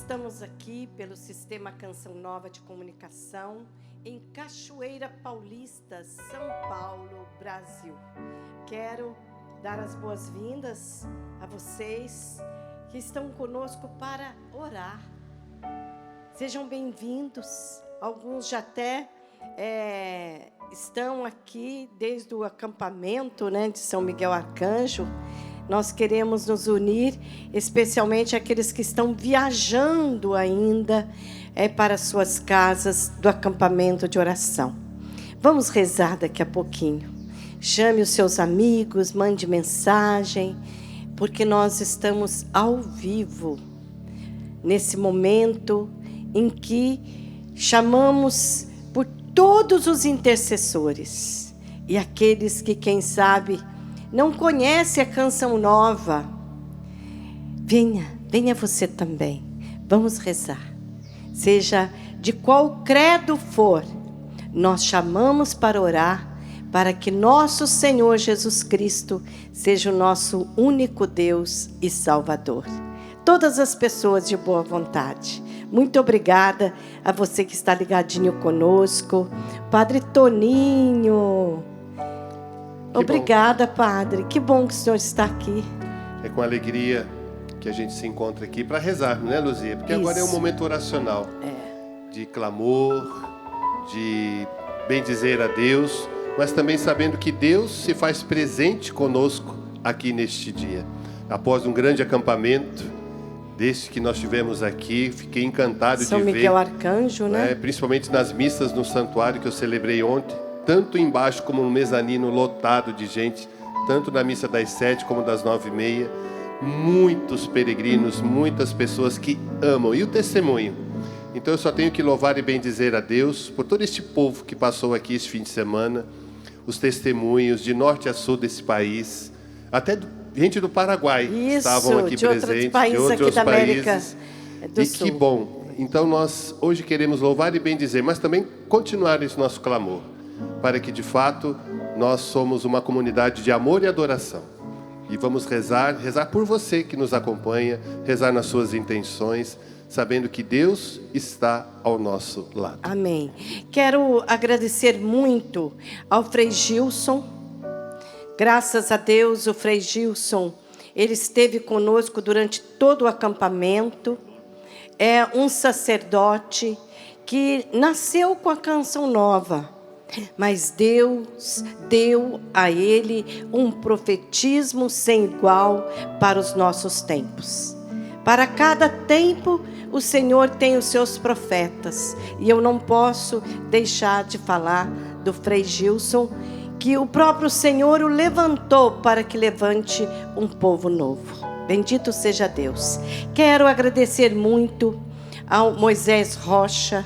estamos aqui pelo Sistema Canção Nova de Comunicação, em Cachoeira Paulista, São Paulo, Brasil. Quero dar as boas-vindas a vocês que estão conosco para orar. Sejam bem-vindos. Alguns já até estão aqui desde o acampamento, de São Miguel Arcanjo. Nós queremos nos unir, especialmente aqueles que estão viajando ainda para suas casas do acampamento de oração. Vamos rezar daqui a pouquinho. Chame os seus amigos, mande mensagem, porque nós estamos ao vivo, nesse momento em que chamamos por todos os intercessores e aqueles que, quem sabe, não conhece a Canção Nova. Venha você também. Vamos rezar. Seja de qual credo for, nós chamamos para orar, para que nosso Senhor Jesus Cristo seja o nosso único Deus e Salvador. Todas as pessoas de boa vontade. Muito obrigada a você que está ligadinho conosco. Padre Toninho. Obrigada, Padre. Que bom que o senhor está aqui. É com alegria que a gente se encontra aqui para rezar, não é, Luzia? Porque Isso. Agora é um momento oracional, de clamor, de bendizer a Deus, mas também sabendo que Deus se faz presente conosco aqui neste dia. Após um grande acampamento, desse que nós tivemos aqui, fiquei encantado São de ver. São Miguel Arcanjo, né? Principalmente nas missas no santuário que eu celebrei ontem, tanto embaixo como no mezanino lotado de gente, tanto na missa das 7 como das 9h30, muitos peregrinos, muitas pessoas que amam, e o testemunho. Então eu só tenho que louvar e bendizer a Deus por todo este povo que passou aqui esse fim de semana, os testemunhos de norte a sul desse país, até gente do Paraguai estavam aqui presentes, de outros países, América do e Sul. que bom. Então nós hoje queremos louvar e bendizer, mas também continuar esse nosso clamor, para que de fato nós somos uma comunidade de amor e adoração. E vamos rezar por você que nos acompanha, rezar nas suas intenções, sabendo que Deus está ao nosso lado. Amém. Quero agradecer muito ao Frei Gilson. Graças a Deus, o Frei Gilson, ele esteve conosco durante todo o acampamento. É um sacerdote que nasceu com a Canção Nova, mas Deus deu a ele um profetismo sem igual para os nossos tempos. Para cada tempo, o Senhor tem os seus profetas. E eu não posso deixar de falar do Frei Gilson, que o próprio Senhor o levantou para que levante um povo novo. Bendito seja Deus. Quero agradecer muito ao Moisés Rocha,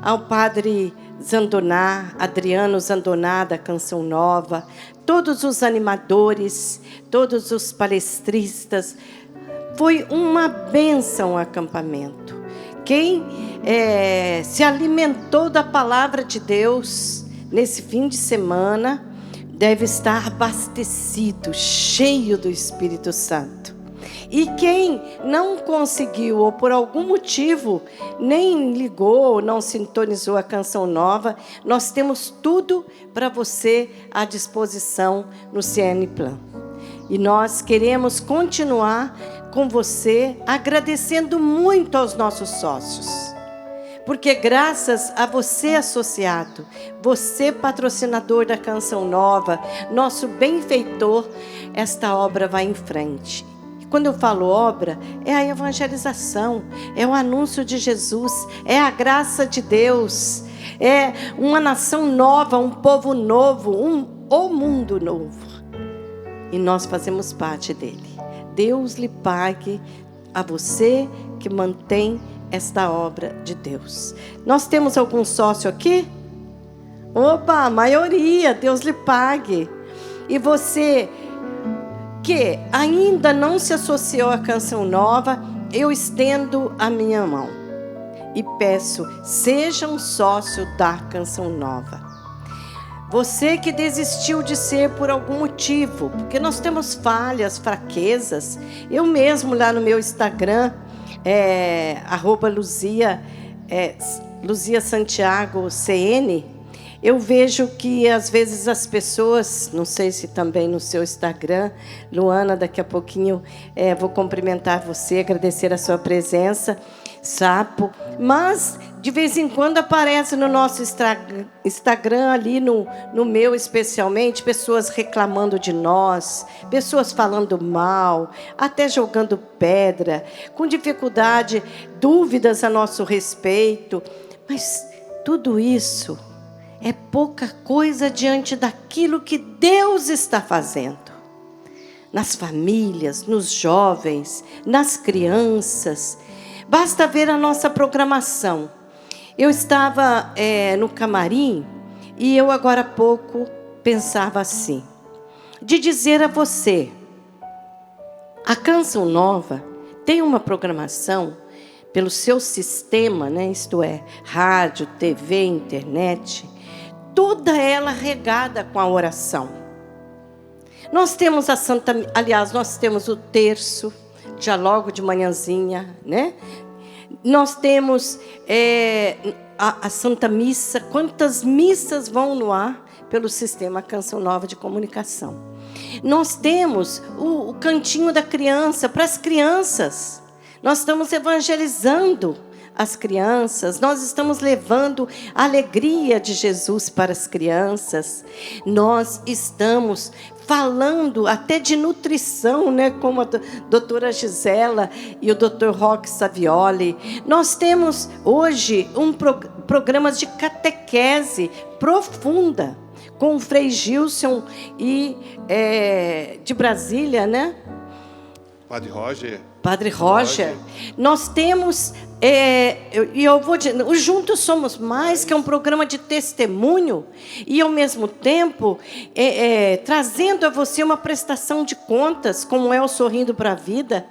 ao Padre Zandoná, Adriano Zandoná, da Canção Nova, todos os animadores, todos os palestristas. Foi uma bênção o acampamento. Quem se alimentou da palavra de Deus nesse fim de semana deve estar abastecido, cheio do Espírito Santo. E quem não conseguiu, ou por algum motivo, nem ligou, não sintonizou a Canção Nova, nós temos tudo para você à disposição no CN Plan. E nós queremos continuar com você, agradecendo muito aos nossos sócios. Porque graças a você associado, você patrocinador da Canção Nova, nosso benfeitor, esta obra vai em frente. Quando eu falo obra, é a evangelização, é o anúncio de Jesus, é a graça de Deus, é uma nação nova, um povo novo, o mundo novo. E nós fazemos parte dele. Deus lhe pague a você que mantém esta obra de Deus. Nós temos algum sócio aqui? Opa, a maioria, Deus lhe pague. E você que ainda não se associou à Canção Nova, eu estendo a minha mão e peço, seja um sócio da Canção Nova. Você que desistiu de ser por algum motivo, porque nós temos falhas, fraquezas. Eu mesmo lá no meu Instagram @Luzia, Luzia Santiago CN, eu vejo que às vezes as pessoas, não sei se também no seu Instagram, Luana, daqui a pouquinho vou cumprimentar você, agradecer a sua presença, Sapo, mas de vez em quando aparece no nosso Instagram, ali no meu especialmente, pessoas reclamando de nós, pessoas falando mal, até jogando pedra, com dificuldade, dúvidas a nosso respeito, mas tudo isso é pouca coisa diante daquilo que Deus está fazendo. Nas famílias, nos jovens, nas crianças. Basta ver a nossa programação. Eu estava no camarim e eu agora há pouco pensava assim, de dizer a você, a Canção Nova tem uma programação pelo seu sistema, né? Isto é, rádio, TV, internet, toda ela regada com a oração. Nós temos nós temos o terço, já logo de manhãzinha, né? Nós temos a Santa Missa. Quantas missas vão no ar pelo sistema Canção Nova de Comunicação? Nós temos o cantinho da criança para as crianças. Nós estamos evangelizando as crianças, nós estamos levando a alegria de Jesus para as crianças. Nós estamos falando até de nutrição, né? Como a doutora Gisela e o doutor Roque Savioli. Nós temos hoje programas de catequese profunda, com o Frei Gilson e de Brasília, né? Padre Roger. Nós temos, eu vou dizer, o Juntos Somos Mais, que é um programa de testemunho, e ao mesmo tempo trazendo a você uma prestação de contas, como é o Sorrindo para a Vida,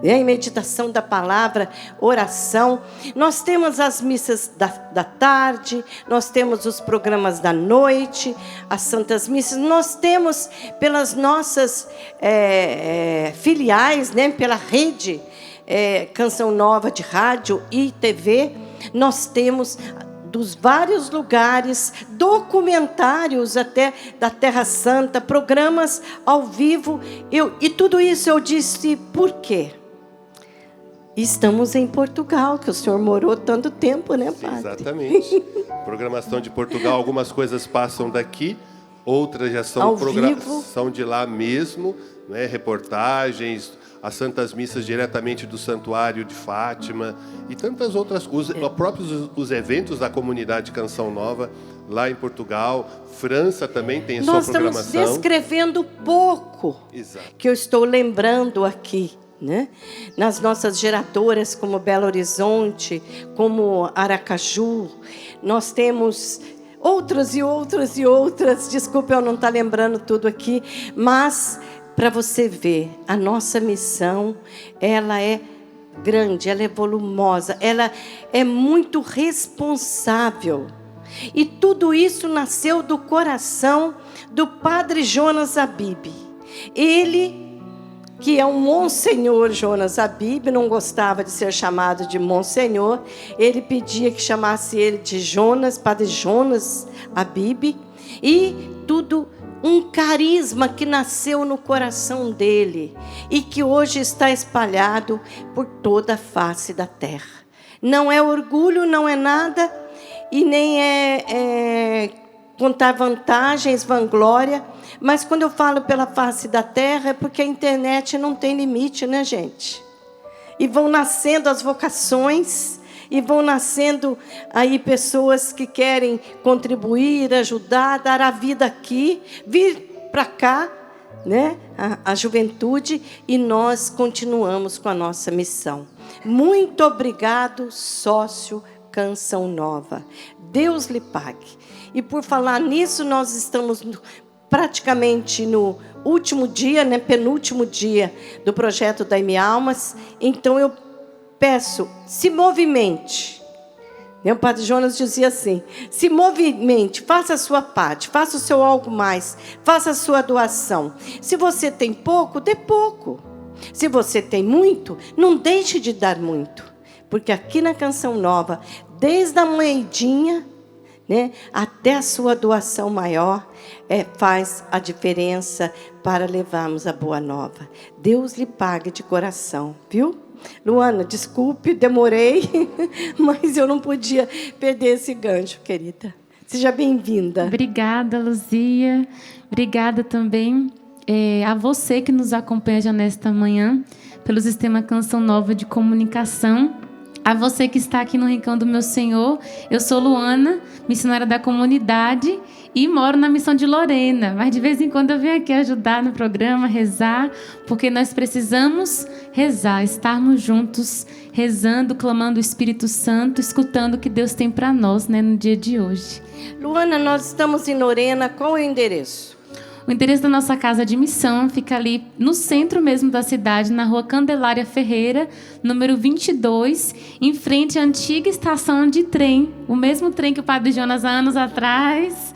em meditação da palavra, oração. Nós temos as missas da tarde, nós temos os programas da noite, as santas missas, nós temos pelas nossas filiais, né, pela rede Canção Nova de rádio e TV, nós temos dos vários lugares, documentários até da Terra Santa, programas ao vivo. E tudo isso eu disse, por quê? Estamos em Portugal, que o senhor morou tanto tempo, né, padre? Exatamente. Programação de Portugal, algumas coisas passam daqui, outras já são programação de lá mesmo, né, reportagens, as Santas Missas diretamente do Santuário de Fátima e tantas outras coisas, os eventos da comunidade Canção Nova lá em Portugal, França também tem a sua programação. Nós estamos descrevendo pouco. Exato. Que eu estou lembrando aqui, né? Nas nossas geradoras como Belo Horizonte, como Aracaju, nós temos outras e outras e outras. Desculpe eu não estar lembrando tudo aqui, mas para você ver, a nossa missão, ela é grande, ela é volumosa, ela é muito responsável. E tudo isso nasceu do coração do padre Jonas Abib. Ele, que é um Monsenhor Jonas Abib, não gostava de ser chamado de Monsenhor, ele pedia que chamasse ele de Jonas, padre Jonas Abib, e tudo um carisma que nasceu no coração dele e que hoje está espalhado por toda a face da terra. Não é orgulho, não é nada, e nem é contar vantagens, vanglória, mas quando eu falo pela face da terra é porque a internet não tem limite, né, gente? E vão nascendo as vocações, e vão nascendo aí pessoas que querem contribuir, ajudar, dar a vida aqui, vir para cá, né? A juventude, e nós continuamos com a nossa missão. Muito obrigado, sócio Canção Nova. Deus lhe pague. E por falar nisso, nós estamos praticamente no último dia, né? Penúltimo dia do projeto Dai-me Almas. Então eu peço, se movimente. O padre Jonas dizia assim, se movimente, faça a sua parte, faça o seu algo mais, faça a sua doação. Se você tem pouco, dê pouco. Se você tem muito, não deixe de dar muito. Porque aqui na Canção Nova, desde a moedinha, né, até a sua doação maior, faz a diferença para levarmos a boa nova. Deus lhe pague de coração, viu? Luana, desculpe, demorei, mas eu não podia perder esse gancho, querida. Seja bem-vinda. Obrigada, Luzia. Obrigada também a você que nos acompanha já nesta manhã, pelo Sistema Canção Nova de Comunicação. A você que está aqui no Rincão do Meu Senhor. Eu sou Luana, missionária da comunidade e moro na missão de Lorena. Mas de vez em quando eu venho aqui ajudar no programa, rezar, porque nós precisamos rezar, estarmos juntos, rezando, clamando o Espírito Santo, escutando o que Deus tem para nós, né, no dia de hoje. Luana, nós estamos em Lorena. Qual é o endereço? O endereço da nossa casa de missão fica ali no centro mesmo da cidade, na rua Candelária Ferreira, número 22, em frente à antiga estação de trem. O mesmo trem que o Padre Jonas, há anos atrás,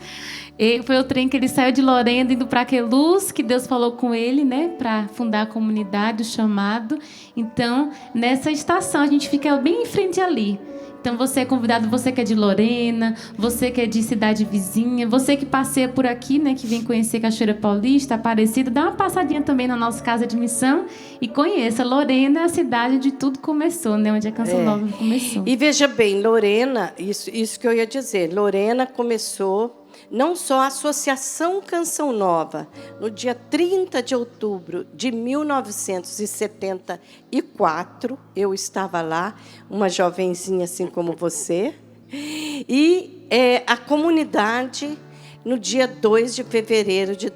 foi o trem que ele saiu de Lorena, indo para Queluz, que Deus falou com ele, né, para fundar a comunidade, o chamado. Então, nessa estação, a gente fica bem em frente ali. Então, você é convidado, você que é de Lorena, você que é de cidade vizinha, você que passeia por aqui, né, que vem conhecer Cachoeira Paulista, Aparecida, dá uma passadinha também na nossa casa de missão e conheça. Lorena é a cidade onde tudo começou, né, onde a Canção Nova começou. E veja bem, Lorena, isso que eu ia dizer, Lorena começou não só a Associação Canção Nova, no dia 30 de outubro de 1974, eu estava lá, uma jovenzinha assim como você, e a comunidade, no dia 2 de fevereiro de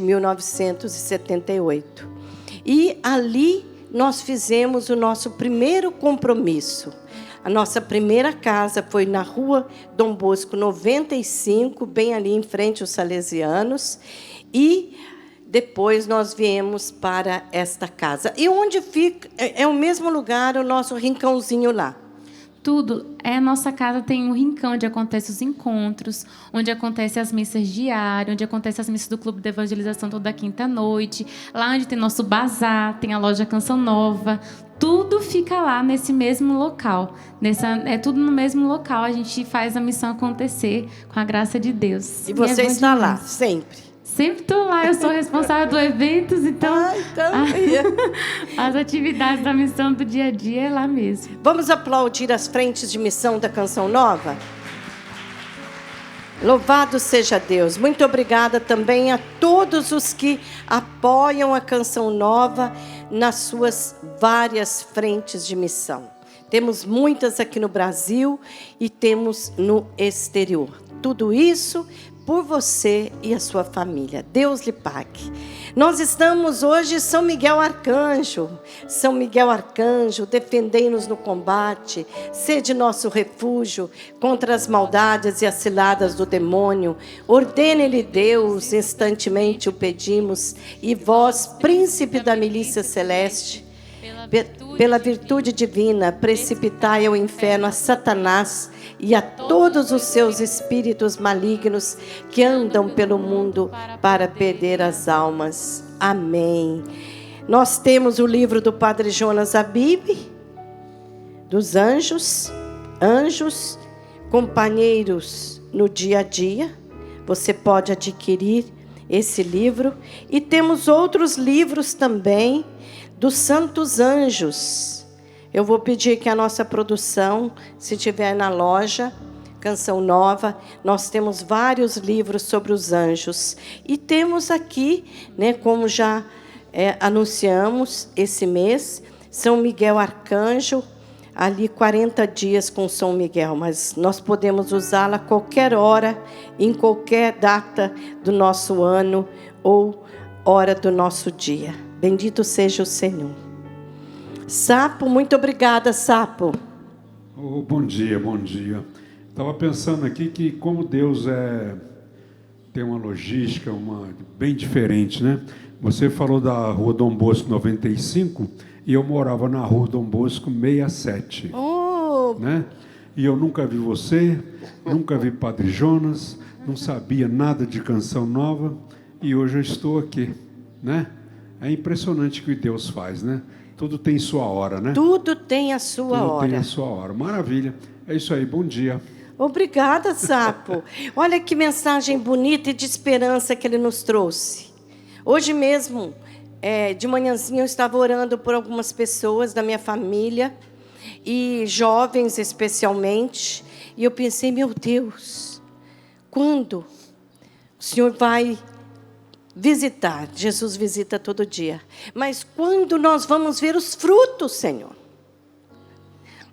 1978. E ali nós fizemos o nosso primeiro compromisso. A nossa primeira casa foi na rua Dom Bosco 95, bem ali em frente aos Salesianos. E depois nós viemos para esta casa. E onde fica, é o mesmo lugar, o nosso rincãozinho lá. Tudo. A nossa casa tem um rincão onde acontecem os encontros, onde acontecem as missas diárias, onde acontecem as missas do Clube de Evangelização toda quinta-noite, lá onde tem nosso bazar, tem a loja Canção Nova. Tudo fica lá nesse mesmo local. É tudo no mesmo local. A gente faz a missão acontecer com a graça de Deus. E você está lá, sempre? Sempre estou lá. Eu sou responsável do eventos, então as atividades da missão do dia a dia é lá mesmo. Vamos aplaudir as frentes de missão da Canção Nova? Louvado seja Deus. Muito obrigada também a todos os que apoiam a Canção Nova nas suas várias frentes de missão. Temos muitas aqui no Brasil e temos no exterior. Tudo isso por você e a sua família. Deus lhe pague. Nós estamos hoje em São Miguel Arcanjo. São Miguel Arcanjo, defendei-nos no combate, sede nosso refúgio contra as maldades e as ciladas do demônio. Ordene-lhe Deus, instantemente o pedimos, e vós, príncipe da milícia celeste, pela virtude divina, precipitai ao inferno a Satanás e a todos os seus espíritos malignos que andam pelo mundo para perder as almas. Amém. Nós temos o livro do Padre Jonas Abib, dos anjos, companheiros no dia a dia. Você pode adquirir esse livro. E temos outros livros também, dos santos anjos. Eu vou pedir que a nossa produção, se tiver na loja, Canção Nova, nós temos vários livros sobre os anjos. E temos aqui, né, como já anunciamos esse mês, São Miguel Arcanjo, ali 40 dias com São Miguel, mas nós podemos usá-la a qualquer hora, em qualquer data do nosso ano ou hora do nosso dia. Bendito seja o Senhor. Sapo, muito obrigada, Sapo. Oh, bom dia, bom dia. Estava pensando aqui que como Deus tem uma logística bem diferente, né? Você falou da rua Dom Bosco 95 e eu morava na rua Dom Bosco 67. Oh. Né? E eu nunca vi você, nunca vi Padre Jonas, não sabia nada de Canção Nova e hoje eu estou aqui, né? É impressionante o que Deus faz, né? Tudo tem sua hora, né? Tudo tem a sua Tudo hora. tem a sua hora. Maravilha. É isso aí. Bom dia. Obrigada, Sapo. Olha que mensagem bonita e de esperança que ele nos trouxe. Hoje mesmo, de manhãzinha, eu estava orando por algumas pessoas da minha família, e jovens especialmente, e eu pensei, meu Deus, quando o Senhor vai visitar? Jesus visita todo dia. Mas quando nós vamos ver os frutos, Senhor?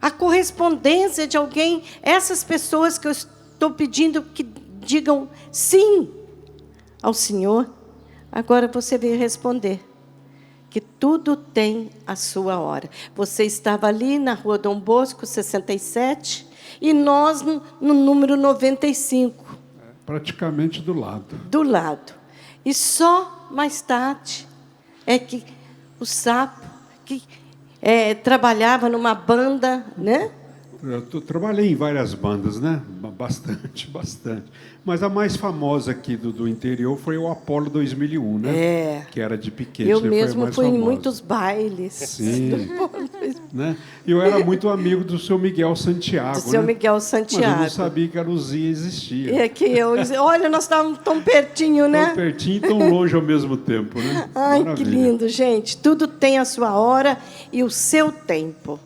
A correspondência de alguém, essas pessoas que eu estou pedindo que digam sim ao Senhor, agora você veio responder que tudo tem a sua hora. Você estava ali na Rua Dom Bosco, 67, e nós no número 95. Praticamente do lado. Do lado. E só mais tarde é que o Sapo, que trabalhava numa banda, né? Eu trabalhei em várias bandas, né? Bastante. Mas a mais famosa aqui do interior foi o Apolo 2001, né? Que era de Piquete. Eu mesmo foi a mais fui em famosa. muitos bailes. Sim. Né? Eu era muito amigo do seu Miguel Santiago. Do seu né? Miguel Santiago. Mas eu não sabia que a Luzia existia. É que olha, nós estávamos tão pertinho, né? Tão pertinho e tão longe ao mesmo tempo, né? Ai, Maravilha. que lindo, gente. Tudo tem a sua hora e o seu tempo.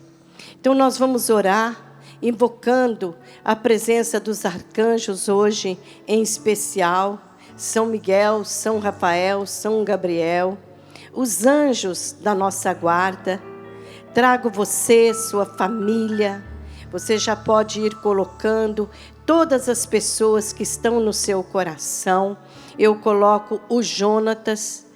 Então, nós vamos orar, invocando a presença dos arcanjos hoje, em especial, São Miguel, São Rafael, São Gabriel, os anjos da nossa guarda. Trago você, sua família. Você já pode ir colocando todas as pessoas que estão no seu coração. Eu coloco o Jonatas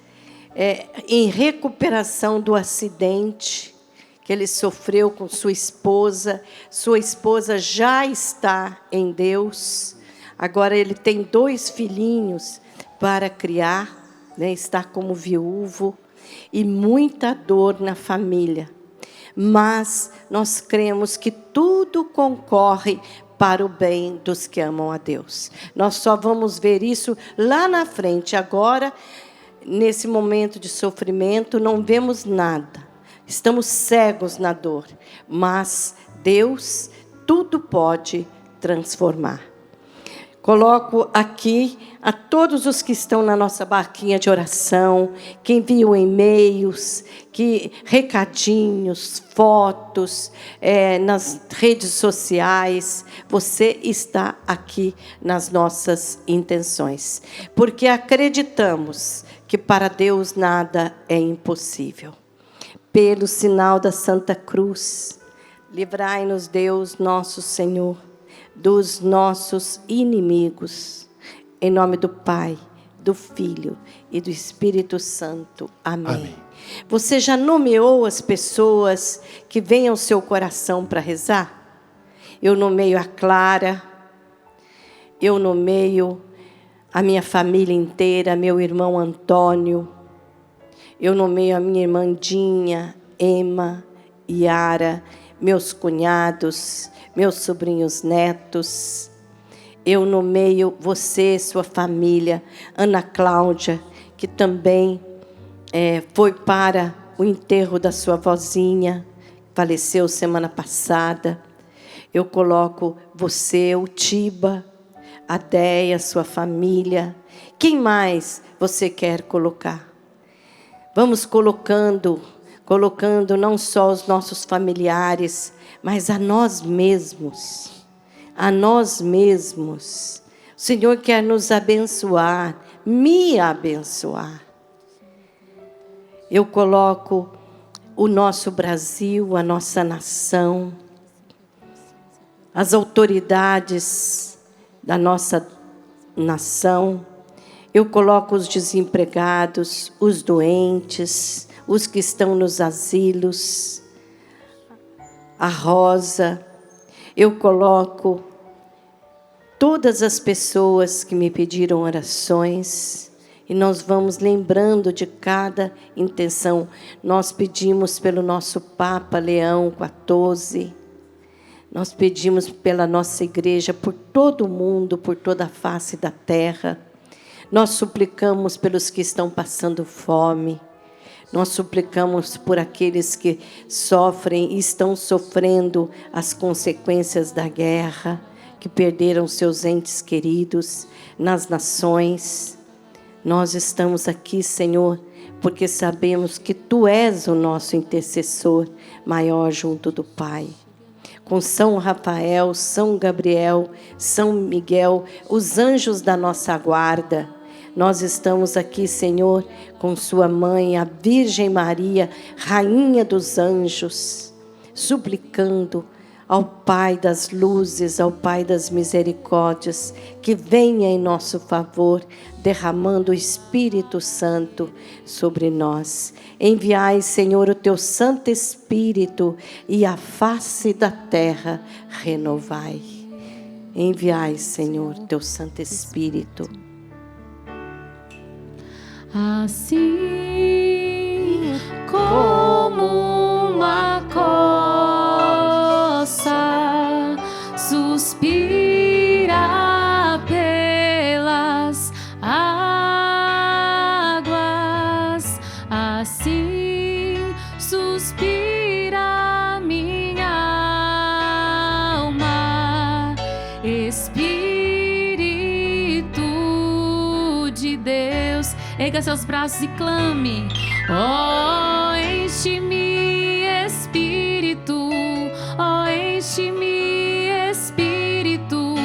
em recuperação do acidente que ele sofreu com sua esposa. Sua esposa já está em Deus. Agora ele tem 2 filhinhos para criar, né? Está como viúvo e muita dor na família. Mas nós cremos que tudo concorre para o bem dos que amam a Deus. Nós só vamos ver isso lá na frente. Agora, nesse momento de sofrimento, não vemos nada. Estamos cegos na dor, mas Deus tudo pode transformar. Coloco aqui a todos os que estão na nossa barquinha de oração, que enviam e-mails, recadinhos, fotos, nas redes sociais. Você está aqui nas nossas intenções, porque acreditamos que para Deus nada é impossível. Pelo sinal da Santa Cruz, livrai-nos, Deus, nosso Senhor, dos nossos inimigos. Em nome do Pai, do Filho e do Espírito Santo. Amém. Amém. Você já nomeou as pessoas que vêm ao seu coração para rezar? Eu nomeio a Clara, eu nomeio a minha família inteira, meu irmão Antônio. Eu nomeio a minha irmã Dinha, Emma, Yara, meus cunhados, meus sobrinhos netos. Eu nomeio você, sua família, Ana Cláudia, que também foi para o enterro da sua vozinha, faleceu semana passada. Eu coloco você, o Tiba, a Deia, sua família. Quem mais você quer colocar? Vamos colocando não só os nossos familiares, mas a nós mesmos. A nós mesmos. O Senhor quer nos abençoar, me abençoar. Eu coloco o nosso Brasil, a nossa nação, as autoridades da nossa nação. Eu coloco os desempregados, os doentes, os que estão nos asilos, a Rosa. Eu coloco todas as pessoas que me pediram orações e nós vamos lembrando de cada intenção. Nós pedimos pelo nosso Papa Leão XIV, nós pedimos pela nossa igreja, por todo o mundo, por toda a face da terra. Nós suplicamos pelos que estão passando fome. Nós suplicamos por aqueles que sofrem e estão sofrendo as consequências da guerra, que perderam seus entes queridos nas nações. Nós estamos aqui, Senhor, porque sabemos que Tu és o nosso intercessor maior junto do Pai. Com São Rafael, São Gabriel, São Miguel, os anjos da nossa guarda, nós estamos aqui, Senhor, com Sua Mãe, a Virgem Maria, Rainha dos Anjos, suplicando ao Pai das luzes, ao Pai das misericórdias, que venha em nosso favor, derramando o Espírito Santo sobre nós. Enviai, Senhor, o Teu Santo Espírito, e a face da terra renovai. Enviai, Senhor, Teu Santo Espírito. Assim como uma coça suspira pelas águas, assim suspira minha alma, Espírito de Deus. Erga seus braços e clame: oh, enche-me, Espírito, oh, enche-me, Espírito,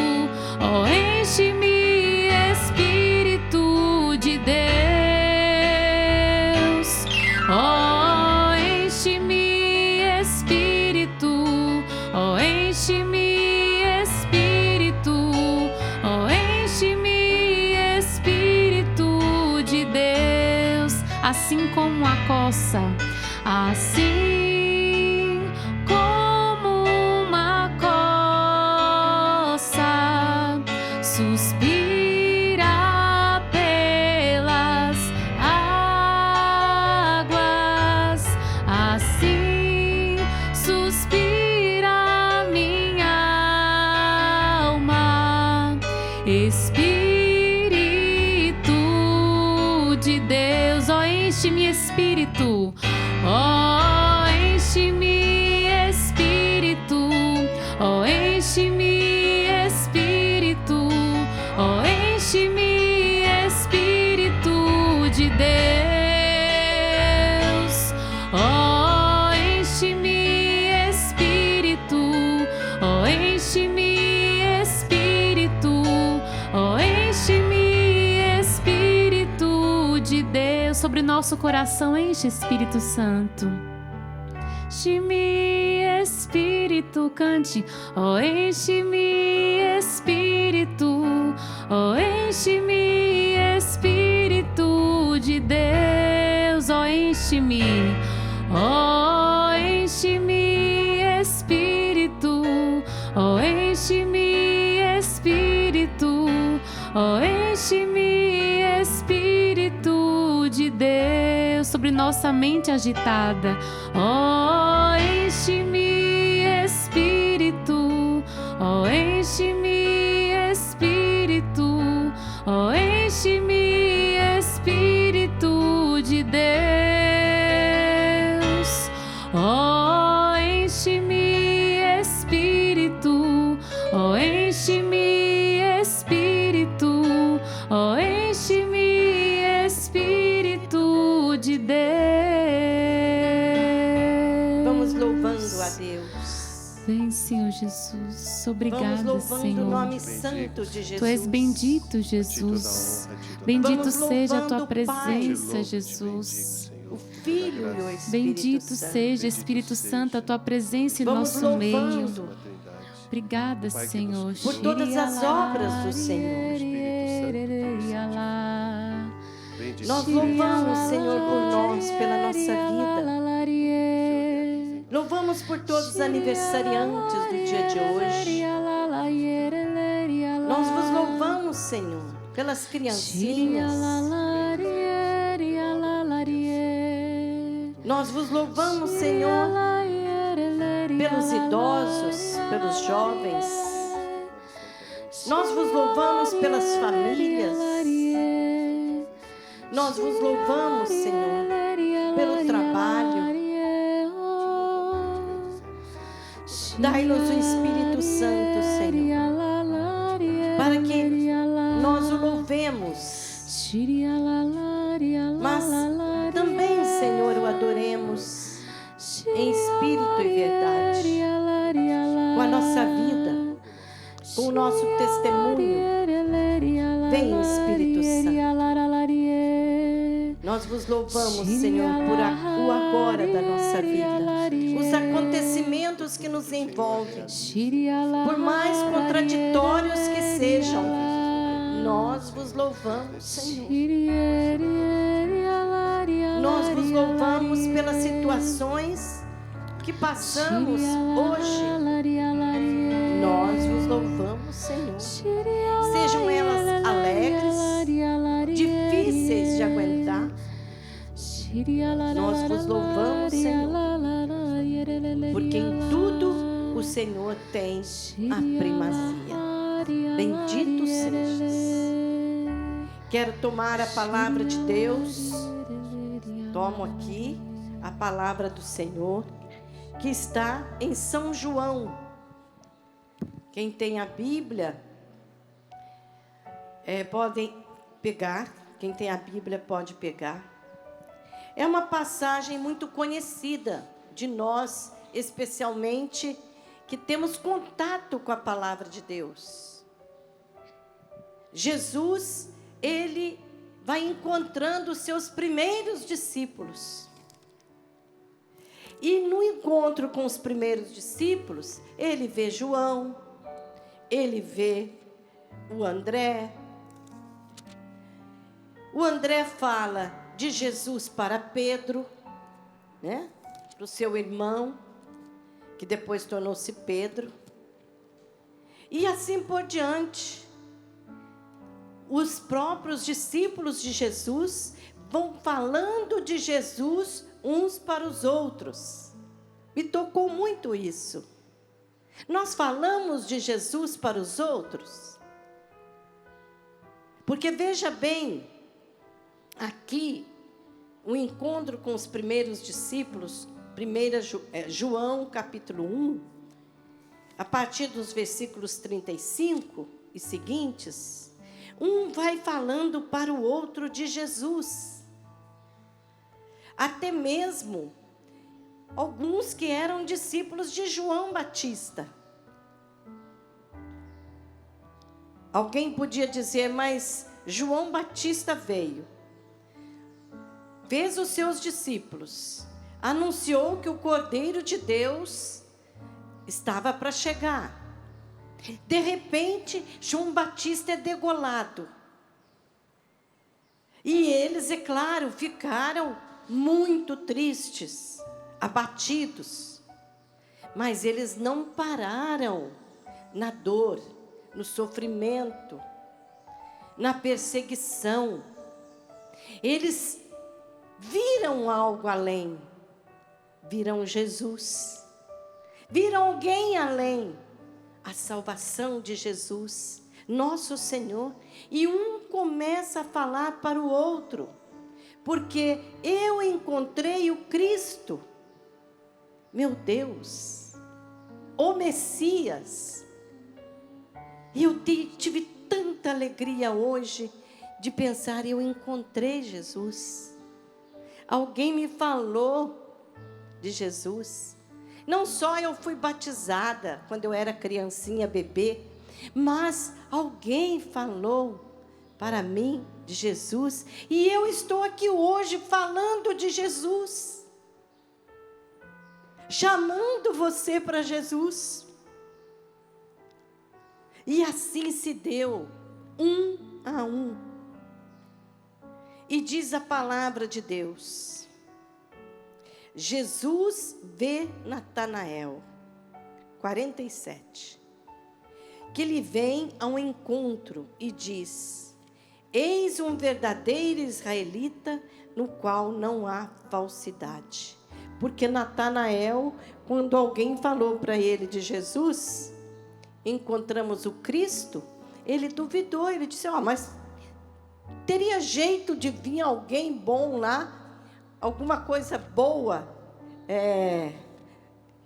oh, enche-me, Espírito de Deus, oh, enche-me, Espírito, oh, enche-me, Espírito, oh, enche-me, Espírito de Deus. Assim como a coça, assim como uma coça suspira pelas águas, assim suspira minha alma, Espírito de Deus. Oh, enche-me, Espírito, oh, enche-me, Espírito, oh, enche-me, Espírito, oh, enche-me, Espírito de Deus, oh, enche-me, Espírito, oh, enche-me, Espírito, oh, enche-me, Espírito de Deus. Sobre nosso coração, enche, Espírito Santo. Enche-me, Espírito, cante. Oh, enche-me, Espírito, oh, enche-me, Espírito de Deus. Oh, enche-me, oh, enche-me, Espírito, oh, enche-me, Espírito, oh, enche-me, Espírito de Deus. Sobre nossa mente agitada, oh, enche-me, Espírito, oh, enche-me, Espírito, oh, enche-me, Espírito de Deus, oh, enche-me, Espírito, oh, enche-me, Espírito, oh, enche-me, Espírito de Deus. Vamos louvando a Deus. Vem, Senhor Jesus. Obrigada, Vamos louvando Senhor. o nome santo de Jesus. Tu és bendito, Jesus. Bendito Vamos seja a tua louvando o Pai. presença, Jesus. O Filho e o Espírito Bendito Santo. seja, Espírito Santo, a tua presença em Vamos nosso meio. louvando Obrigada, Senhor. por todas as obras do Senhor. Nós louvamos, Senhor, por nós, pela nossa vida. Louvamos por todos os aniversariantes do dia de hoje. Nós vos louvamos, Senhor, pelas criancinhas. Nós vos louvamos, Senhor, pelos idosos, pelos jovens. Nós vos louvamos pelas famílias. Nós vos louvamos, Senhor, pelo trabalho. Dai-nos o Espírito Santo, Senhor, para que nós o louvemos, mas também, Senhor, o adoremos em espírito e verdade, com a nossa vida, com o nosso testemunho. Vem, Espírito Santo. Nós vos louvamos, Senhor, por o agora da nossa vida, os acontecimentos que nos envolvem, por mais contraditórios que sejam, nós vos louvamos, Senhor. Nós vos louvamos pelas situações que passamos hoje. Nós vos louvamos, Senhor. Sejam elas alegres, difíceis de aguentar. Nós vos louvamos, Senhor, porque em tudo o Senhor tem a primazia. Bendito sejas. Quero tomar a palavra de Deus. Tomo aqui a palavra do Senhor, que está em São João. Quem tem a Bíblia, podem pegar. Quem tem a Bíblia pode pegar. É uma passagem muito conhecida de nós, especialmente que temos contato com a palavra de Deus. Jesus, ele vai encontrando os seus primeiros discípulos. E no encontro com os primeiros discípulos, ele vê João, ele vê o André. O André fala de Jesus para Pedro, né? Para o seu irmão, que depois tornou-se Pedro. E assim por diante. Os próprios discípulos de Jesus vão falando de Jesus uns para os outros. Me tocou muito isso. Nós falamos de Jesus para os outros. Porque veja bem, aqui, o encontro com os primeiros discípulos, João capítulo 1, a partir dos versículos 35 e seguintes, um vai falando para o outro de Jesus. Até mesmo alguns que eram discípulos de João Batista. Alguém podia dizer, mas João Batista veio, fez os seus discípulos, anunciou que o Cordeiro de Deus estava para chegar. De repente, João Batista é degolado. E eles, é claro, ficaram muito tristes, abatidos. Mas eles não pararam na dor, no sofrimento, na perseguição. Eles viram algo além. Viram Jesus. Viram alguém além. A salvação de Jesus, nosso Senhor. E um começa a falar para o outro. Porque eu encontrei o Cristo. Meu Deus. O Messias. E eu tive tanta alegria hoje de pensar, eu encontrei Jesus. Alguém me falou de Jesus. Não só eu fui batizada quando eu era criancinha, bebê, mas alguém falou para mim de Jesus. E eu estou aqui hoje falando de Jesus. Chamando você para Jesus. E assim se deu, um a um. E diz a palavra de Deus. Jesus vê Natanael, 47, que lhe vem ao encontro e diz: eis um verdadeiro israelita no qual não há falsidade. Porque Natanael, quando alguém falou para ele de Jesus, encontramos o Cristo, ele duvidou, ele disse, mas teria jeito de vir alguém bom lá? alguma coisa boa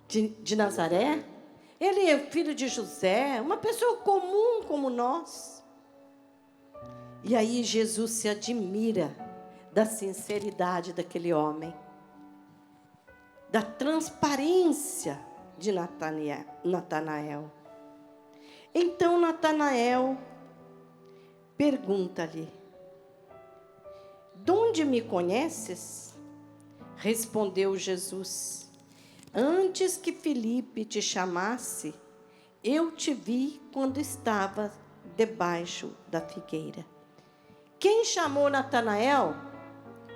de Nazaré. Ele é filho de José, uma pessoa comum como nós. E aí Jesus se admira da sinceridade daquele homem, da transparência de Natanael. Então Natanael pergunta-lhe: de onde me conheces? Respondeu Jesus: antes que Filipe te chamasse, eu te vi quando estava debaixo da figueira. Quem chamou Natanael?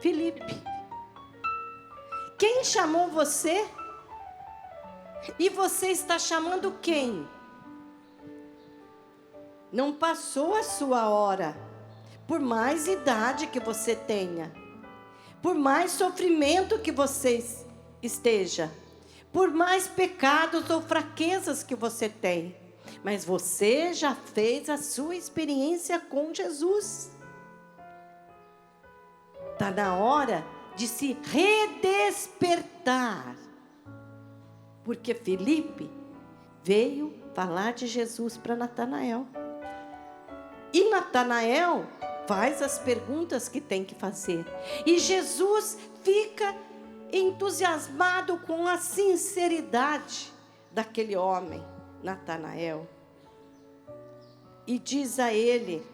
Filipe. Quem chamou você? E você está chamando quem? Não passou a sua hora. Por mais idade que você tenha, por mais sofrimento que você esteja, por mais pecados ou fraquezas que você tem, mas você já fez a sua experiência com Jesus. Está na hora de se redespertar, porque Filipe veio falar de Jesus para Natanael. E Natanael faz as perguntas que tem que fazer. E Jesus fica entusiasmado com a sinceridade daquele homem, Natanael. E diz a ele: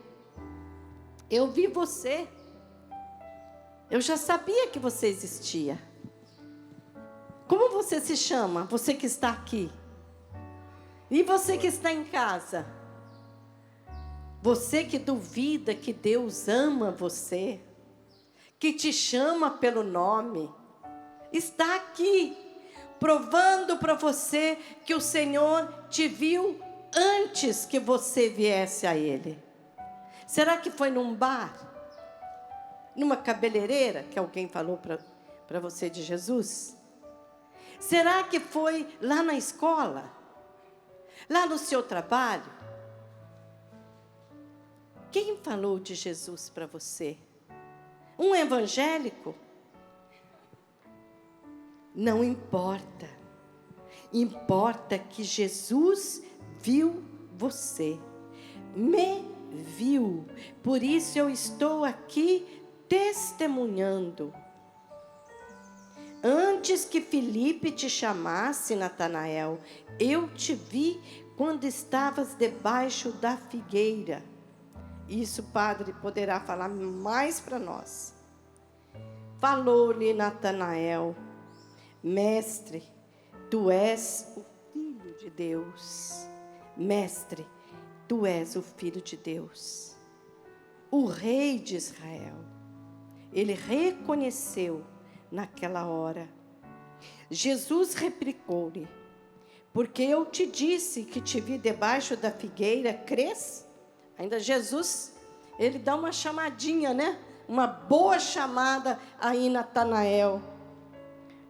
eu vi você. Eu já sabia que você existia. Como você se chama? Você que está aqui. E você que está em casa. Você que duvida que Deus ama você, que te chama pelo nome, está aqui, provando para você que o Senhor te viu antes que você viesse a Ele. Será que foi num bar? Numa cabeleireira que alguém falou para você de Jesus? Será que foi lá na escola? Lá no seu trabalho? Quem falou de Jesus para você? Um evangélico? Não importa. Importa que Jesus viu você. Me viu. Por isso eu estou aqui testemunhando. Antes que Filipe te chamasse, Natanael, eu te vi quando estavas debaixo da figueira. Isso, Padre, poderá falar mais para nós. Falou-lhe Natanael: Mestre, tu és o Filho de Deus. Mestre, tu és o Filho de Deus, o Rei de Israel. Ele reconheceu naquela hora. Jesus replicou-lhe: porque eu te disse que te vi debaixo da figueira, crês? Ainda Jesus, ele dá uma chamadinha, né? Uma boa chamada aí, Natanael.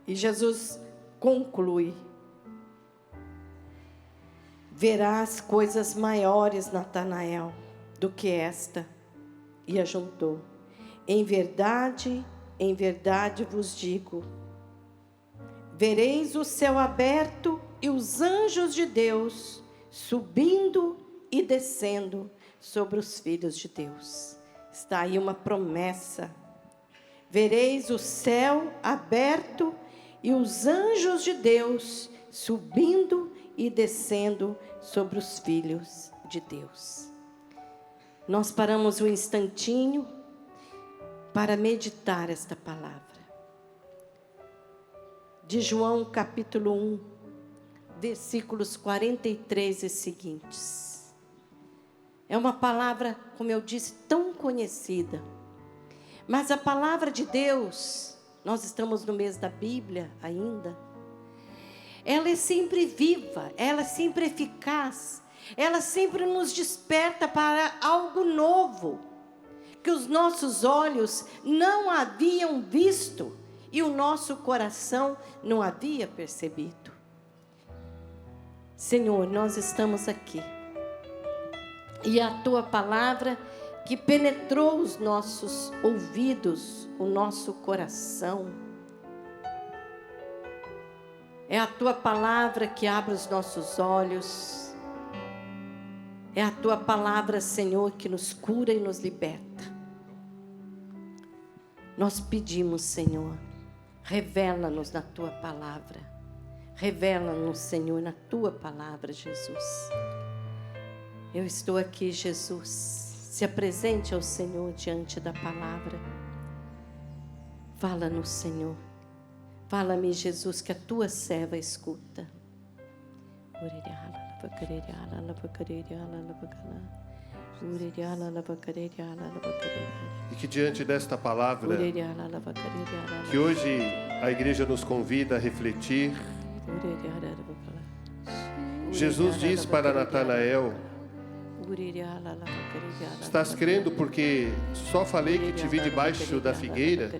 E Jesus conclui: verás coisas maiores, Natanael, do que esta. E ajuntou: em verdade vos digo, vereis o céu aberto e os anjos de Deus subindo e descendo sobre os filhos de Deus. Está aí uma promessa. Vereis o céu aberto e os anjos de Deus subindo e descendo sobre os filhos de Deus. Nós paramos um instantinho para meditar esta palavra. De João capítulo 1, versículos 43 e seguintes. É uma palavra, como eu disse, tão conhecida. Mas a palavra de Deus, nós estamos no mês da Bíblia ainda, ela é sempre viva, ela é sempre eficaz, ela sempre nos desperta para algo novo, que os nossos olhos não haviam visto e o nosso coração não havia percebido. Senhor, nós estamos aqui, e a Tua palavra que penetrou os nossos ouvidos, o nosso coração, É a Tua palavra que abre os nossos olhos. É a Tua palavra, Senhor, que nos cura e nos liberta. Nós pedimos, Senhor, revela-nos na Tua palavra. Revela-nos, Senhor, na Tua palavra, Jesus. Eu estou aqui, Jesus. Se apresente ao Senhor diante da palavra. Fala-nos, Senhor. Fala-me, Jesus, que a Tua serva escuta. E que diante desta palavra, que hoje a igreja nos convida a refletir, Jesus diz para Natanael: estás crendo porque só falei que te vi debaixo da figueira?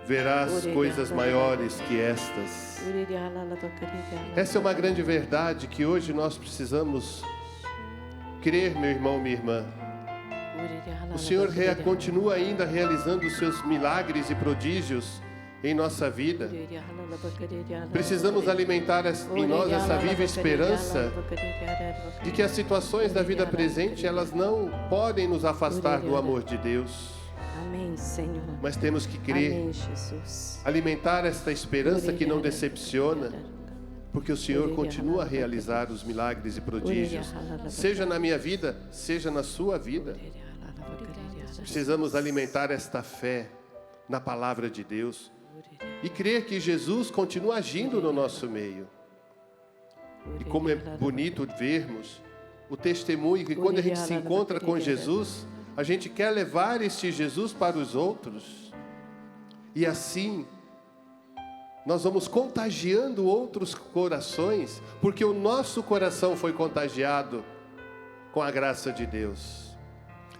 Verás coisas maiores que estas. Essa é uma grande verdade que hoje nós precisamos crer, meu irmão, minha irmã. O Senhor continua ainda realizando os seus milagres e prodígios em nossa vida. Precisamos alimentar em nós essa viva esperança de que as situações da vida presente, elas não podem nos afastar do amor de Deus. Amém, Senhor. Mas temos que crer. Amém, Jesus. Alimentar esta esperança que não decepciona, porque o Senhor continua a realizar os milagres e prodígios, seja na minha vida, seja na sua vida. Precisamos alimentar esta fé na palavra de Deus e crer que Jesus continua agindo no nosso meio. E como é bonito vermos o testemunho que quando a gente se encontra com Jesus, a gente quer levar este Jesus para os outros. E assim, nós vamos contagiando outros corações, porque o nosso coração foi contagiado com a graça de Deus.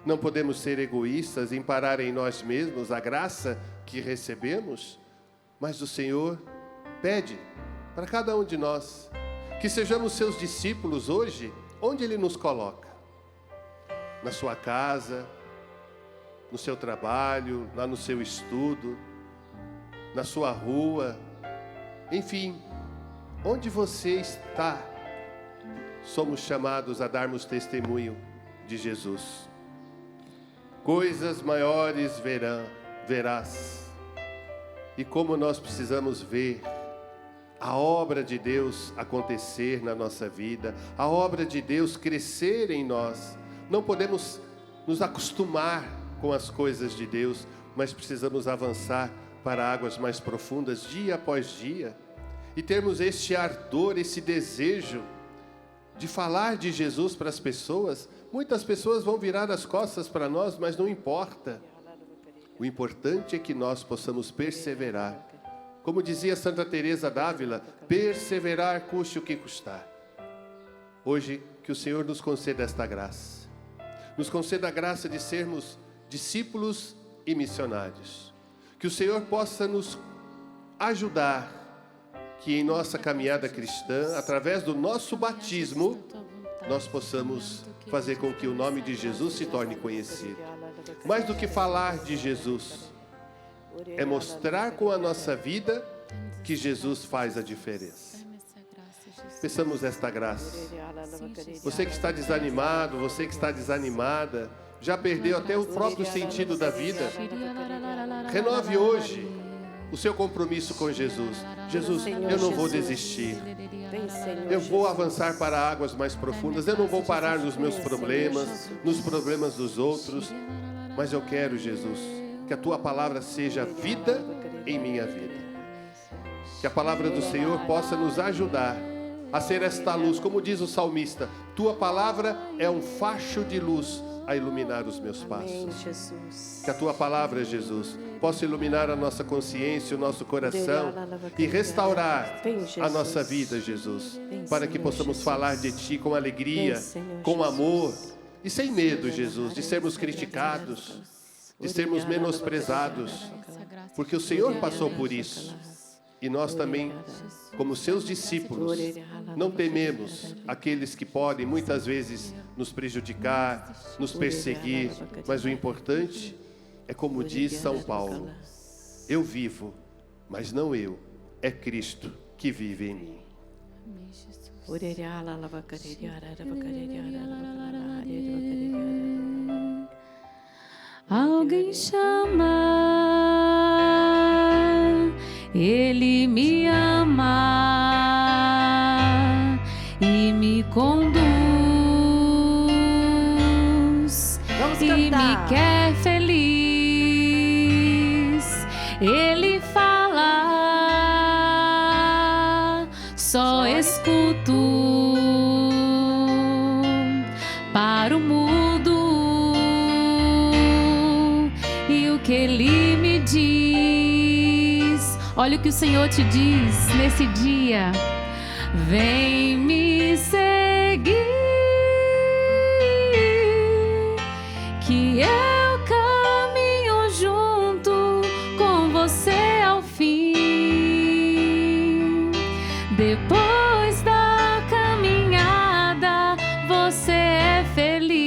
Não podemos ser egoístas em parar em nós mesmos a graça que recebemos, mas o Senhor pede para cada um de nós que sejamos seus discípulos hoje, onde Ele nos coloca. Na sua casa, no seu trabalho, lá no seu estudo, na sua rua, enfim, onde você está, somos chamados a darmos testemunho de Jesus. Coisas maiores verás. E como nós precisamos ver a obra de Deus acontecer na nossa vida, a obra de Deus crescer em nós. Não podemos nos acostumar com as coisas de Deus, mas precisamos avançar para águas mais profundas dia após dia e termos este ardor, esse desejo de falar de Jesus para as pessoas. Muitas pessoas vão virar as costas para nós, mas não importa. O importante é que nós possamos perseverar. Como dizia Santa Teresa d'Ávila, perseverar custe o que custar. Hoje, que o Senhor nos conceda esta graça. Nos conceda a graça de sermos discípulos e missionários. Que o Senhor possa nos ajudar, que em nossa caminhada cristã, através do nosso batismo, nós possamos fazer com que o nome de Jesus se torne conhecido. Mais do que falar de Jesus, é mostrar com a nossa vida que Jesus faz a diferença. Peçamos esta graça. Você que está desanimado, você que está desanimada, já perdeu até o próprio sentido da vida, renove hoje o seu compromisso com Jesus. Jesus, eu não vou desistir. Eu vou avançar para águas mais profundas. Eu não vou parar nos meus problemas, nos problemas dos outros. Mas eu quero, Jesus, que a Tua palavra seja vida em minha vida. Que a palavra do Senhor possa nos ajudar a ser esta luz, como diz o salmista, Tua palavra é um facho de luz a iluminar os meus passos. Que a Tua palavra, Jesus, possa iluminar a nossa consciência, o nosso coração e restaurar a nossa vida, Jesus, para que possamos falar de Ti com alegria, com amor e sem medo, Jesus, de sermos criticados, de sermos menosprezados, porque o Senhor passou por isso. E nós também, como seus discípulos, não tememos aqueles que podem muitas vezes nos prejudicar, nos perseguir, mas o importante é como diz São Paulo: eu vivo, mas não eu, é Cristo que vive em mim. Alguém chama, Ele me ama e me conduz e me quer feliz. Ele fala, só escuto para o mudo e o que Ele me diz. Olha o que o Senhor te diz nesse dia: vem me seguir, que eu caminho junto com você ao fim. Depois da caminhada, você é feliz.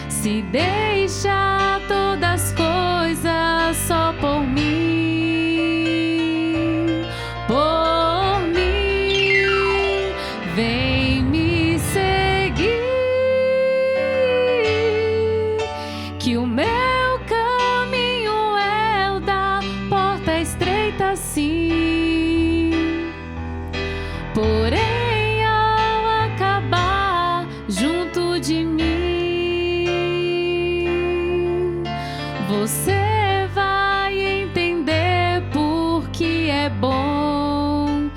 Se deixa todas as coisas só por mim, por mim. Vem me seguir, que o meu caminho é o da porta estreita, sim. Porém, ao acabar junto de mim, você vai entender porque é bom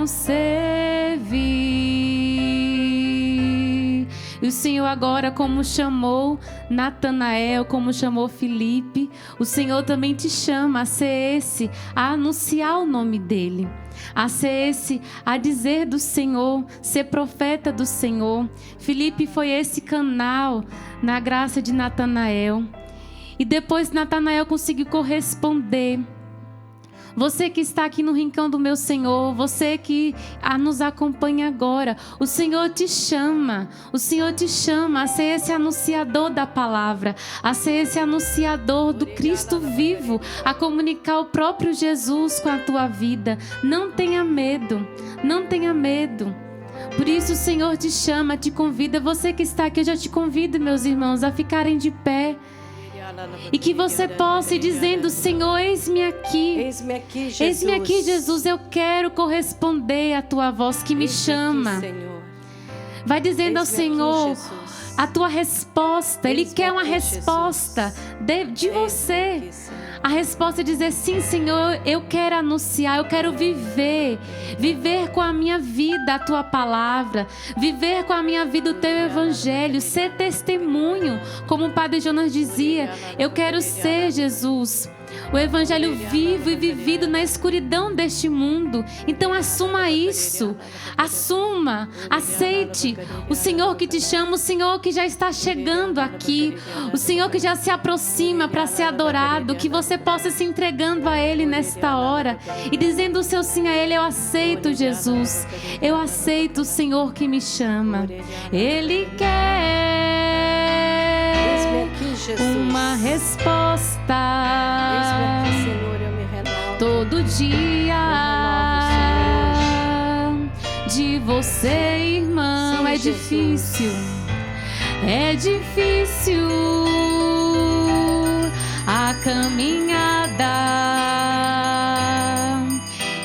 servir. E o Senhor agora, como chamou Natanael, como chamou Filipe, o Senhor também te chama a ser esse, a anunciar o nome dele, a ser esse, a dizer do Senhor, ser profeta do Senhor. Filipe foi esse canal na graça de Natanael. E depois Natanael conseguiu corresponder. Você que está aqui no rincão do meu Senhor, você que nos acompanha agora, o Senhor te chama a ser esse anunciador da palavra, a ser esse anunciador do Cristo vivo, a comunicar o próprio Jesus com a tua vida. Não tenha medo, não tenha medo. Por isso o Senhor te chama, te convida. Você que está aqui, eu já te convido, meus irmãos, a ficarem de pé. E que você possa ir dizendo: Senhor, eis-me aqui. Eis-me aqui, Jesus. Eis-me aqui, Jesus. Eu quero corresponder à tua voz que me chama. Aqui, Senhor. Vai dizendo ao Senhor aqui, a tua resposta. Ele quer uma resposta de você. Aqui, a resposta é dizer: sim, Senhor, eu quero anunciar, eu quero viver com a minha vida a tua palavra, viver com a minha vida o teu evangelho, ser testemunho, como o Padre Jonas dizia. Eu quero ser, Jesus, o evangelho vivo e vivido na escuridão deste mundo. Então assuma isso, assuma, aceite o Senhor que te chama, o Senhor que já está chegando aqui, o Senhor que já se aproxima para ser adorado. Que você possa se entregando a Ele nesta hora e dizendo o seu sim a Ele: eu aceito, Jesus, eu aceito o Senhor que me chama. Ele quer uma resposta. Aqui, Senhor, eu me renovo. Todo dia de você, irmão. Sim, é Jesus. difícil, é difícil a caminhada,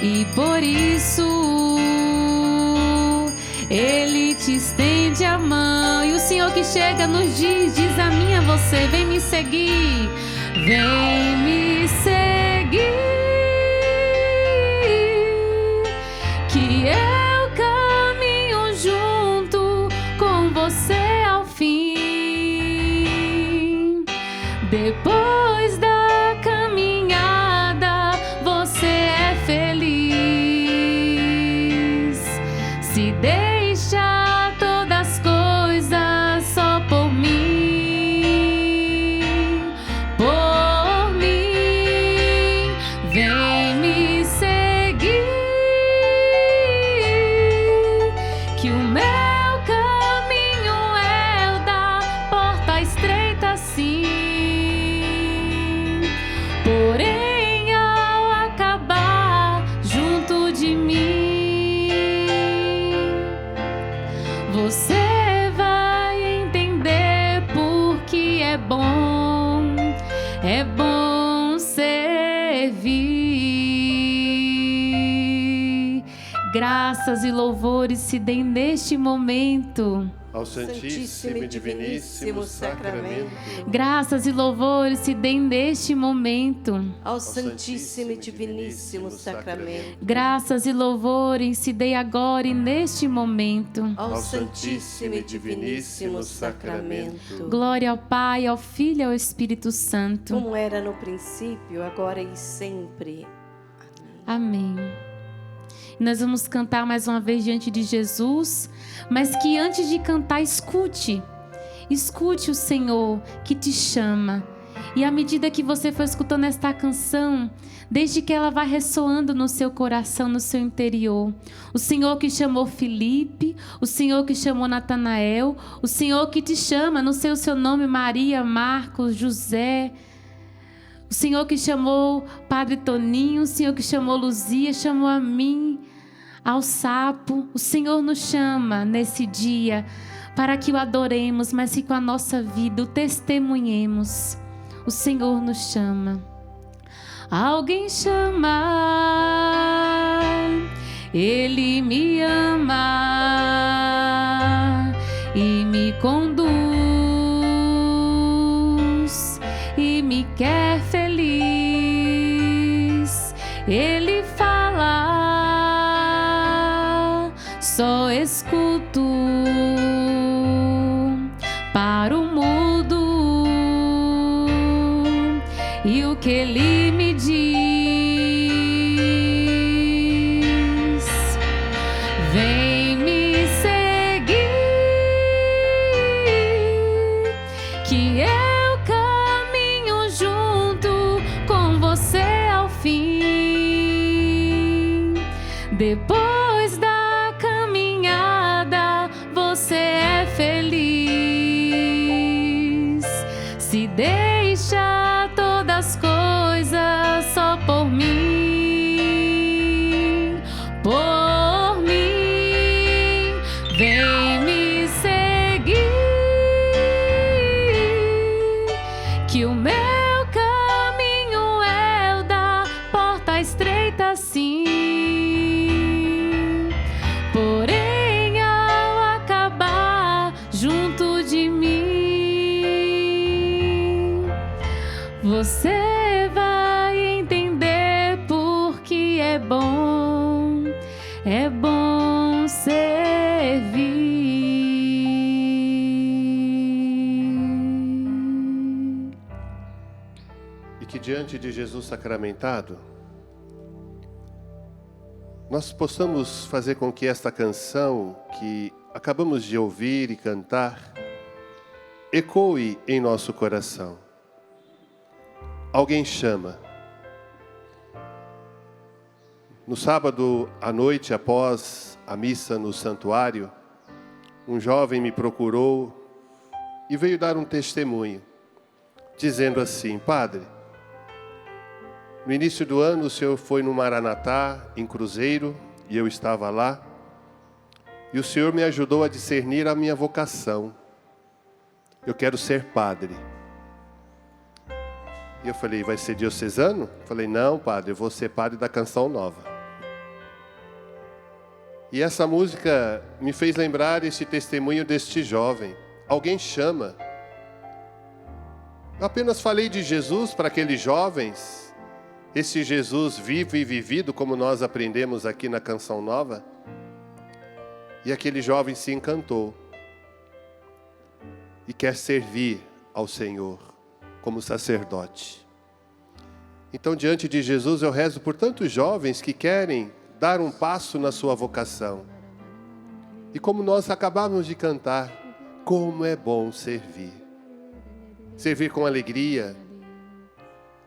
e por isso Ele te estende a mão. E o Senhor que chega nos diz a mim, a você: vem me seguir, vem me seguir, que eu caminho junto com você ao fim. Depois da caminhada, você é feliz. Se deixa todas as coisas só por mim, por mim. Vem me seguir, que o meu caminho é o da porta estreita, sim. é bom servir. Graças e louvores se deem neste momento ao Santíssimo e Diviníssimo Sacramento. Graças e louvores se deem neste momento ao Santíssimo e Diviníssimo Sacramento. Graças e louvores se deem agora e neste momento ao Santíssimo e Diviníssimo Sacramento. Glória ao Pai, ao Filho e ao Espírito Santo. Como era no princípio, agora e sempre. Amém. Nós vamos cantar mais uma vez diante de Jesus, mas que antes de cantar, escute o Senhor que te chama. E à medida que você for escutando esta canção, desde que ela vai ressoando no seu coração, no seu interior, o Senhor que chamou Filipe, o Senhor que chamou Natanael, o Senhor que te chama, não sei o seu nome, Maria, Marcos, José, o Senhor que chamou Padre Toninho, o Senhor que chamou Luzia, chamou a mim, ao Sapo. O Senhor nos chama nesse dia para que o adoremos, mas que com a nossa vida o testemunhemos. O Senhor nos chama. Alguém chama, Ele me ama e me conduz e me quer feliz. Ele fala, só escuto para o mudo, e o que Ele me diz, vem me seguir, que eu caminho junto com você ao fim. Depois da caminhada, você é feliz. Se deixa todas as coisas só por mim, por mim. Vem me seguir, que o meu caminho é o da porta estreita, sim. Porém, ao acabar junto de mim, você vai entender porque é bom servir. E que diante de Jesus sacramentado, nós possamos fazer com que esta canção que acabamos de ouvir e cantar ecoe em nosso coração. Alguém chama. No sábado à noite, após a missa no santuário, um jovem me procurou e veio dar um testemunho, dizendo assim: Padre, no início do ano o senhor foi no Maranatá, em Cruzeiro, e eu estava lá, e o senhor me ajudou a discernir a minha vocação. Eu quero ser padre. E eu falei: vai ser diocesano? Eu falei: não, padre, eu vou ser padre da Canção Nova. E essa música me fez lembrar esse testemunho deste jovem. Alguém chama. Eu apenas falei de Jesus para aqueles jovens, esse Jesus vivo e vivido, como nós aprendemos aqui na Canção Nova. E aquele jovem se encantou e quer servir ao Senhor como sacerdote. Então, diante de Jesus, eu rezo por tantos jovens que querem dar um passo na sua vocação. E como nós acabamos de cantar, como é bom servir. Servir com alegria.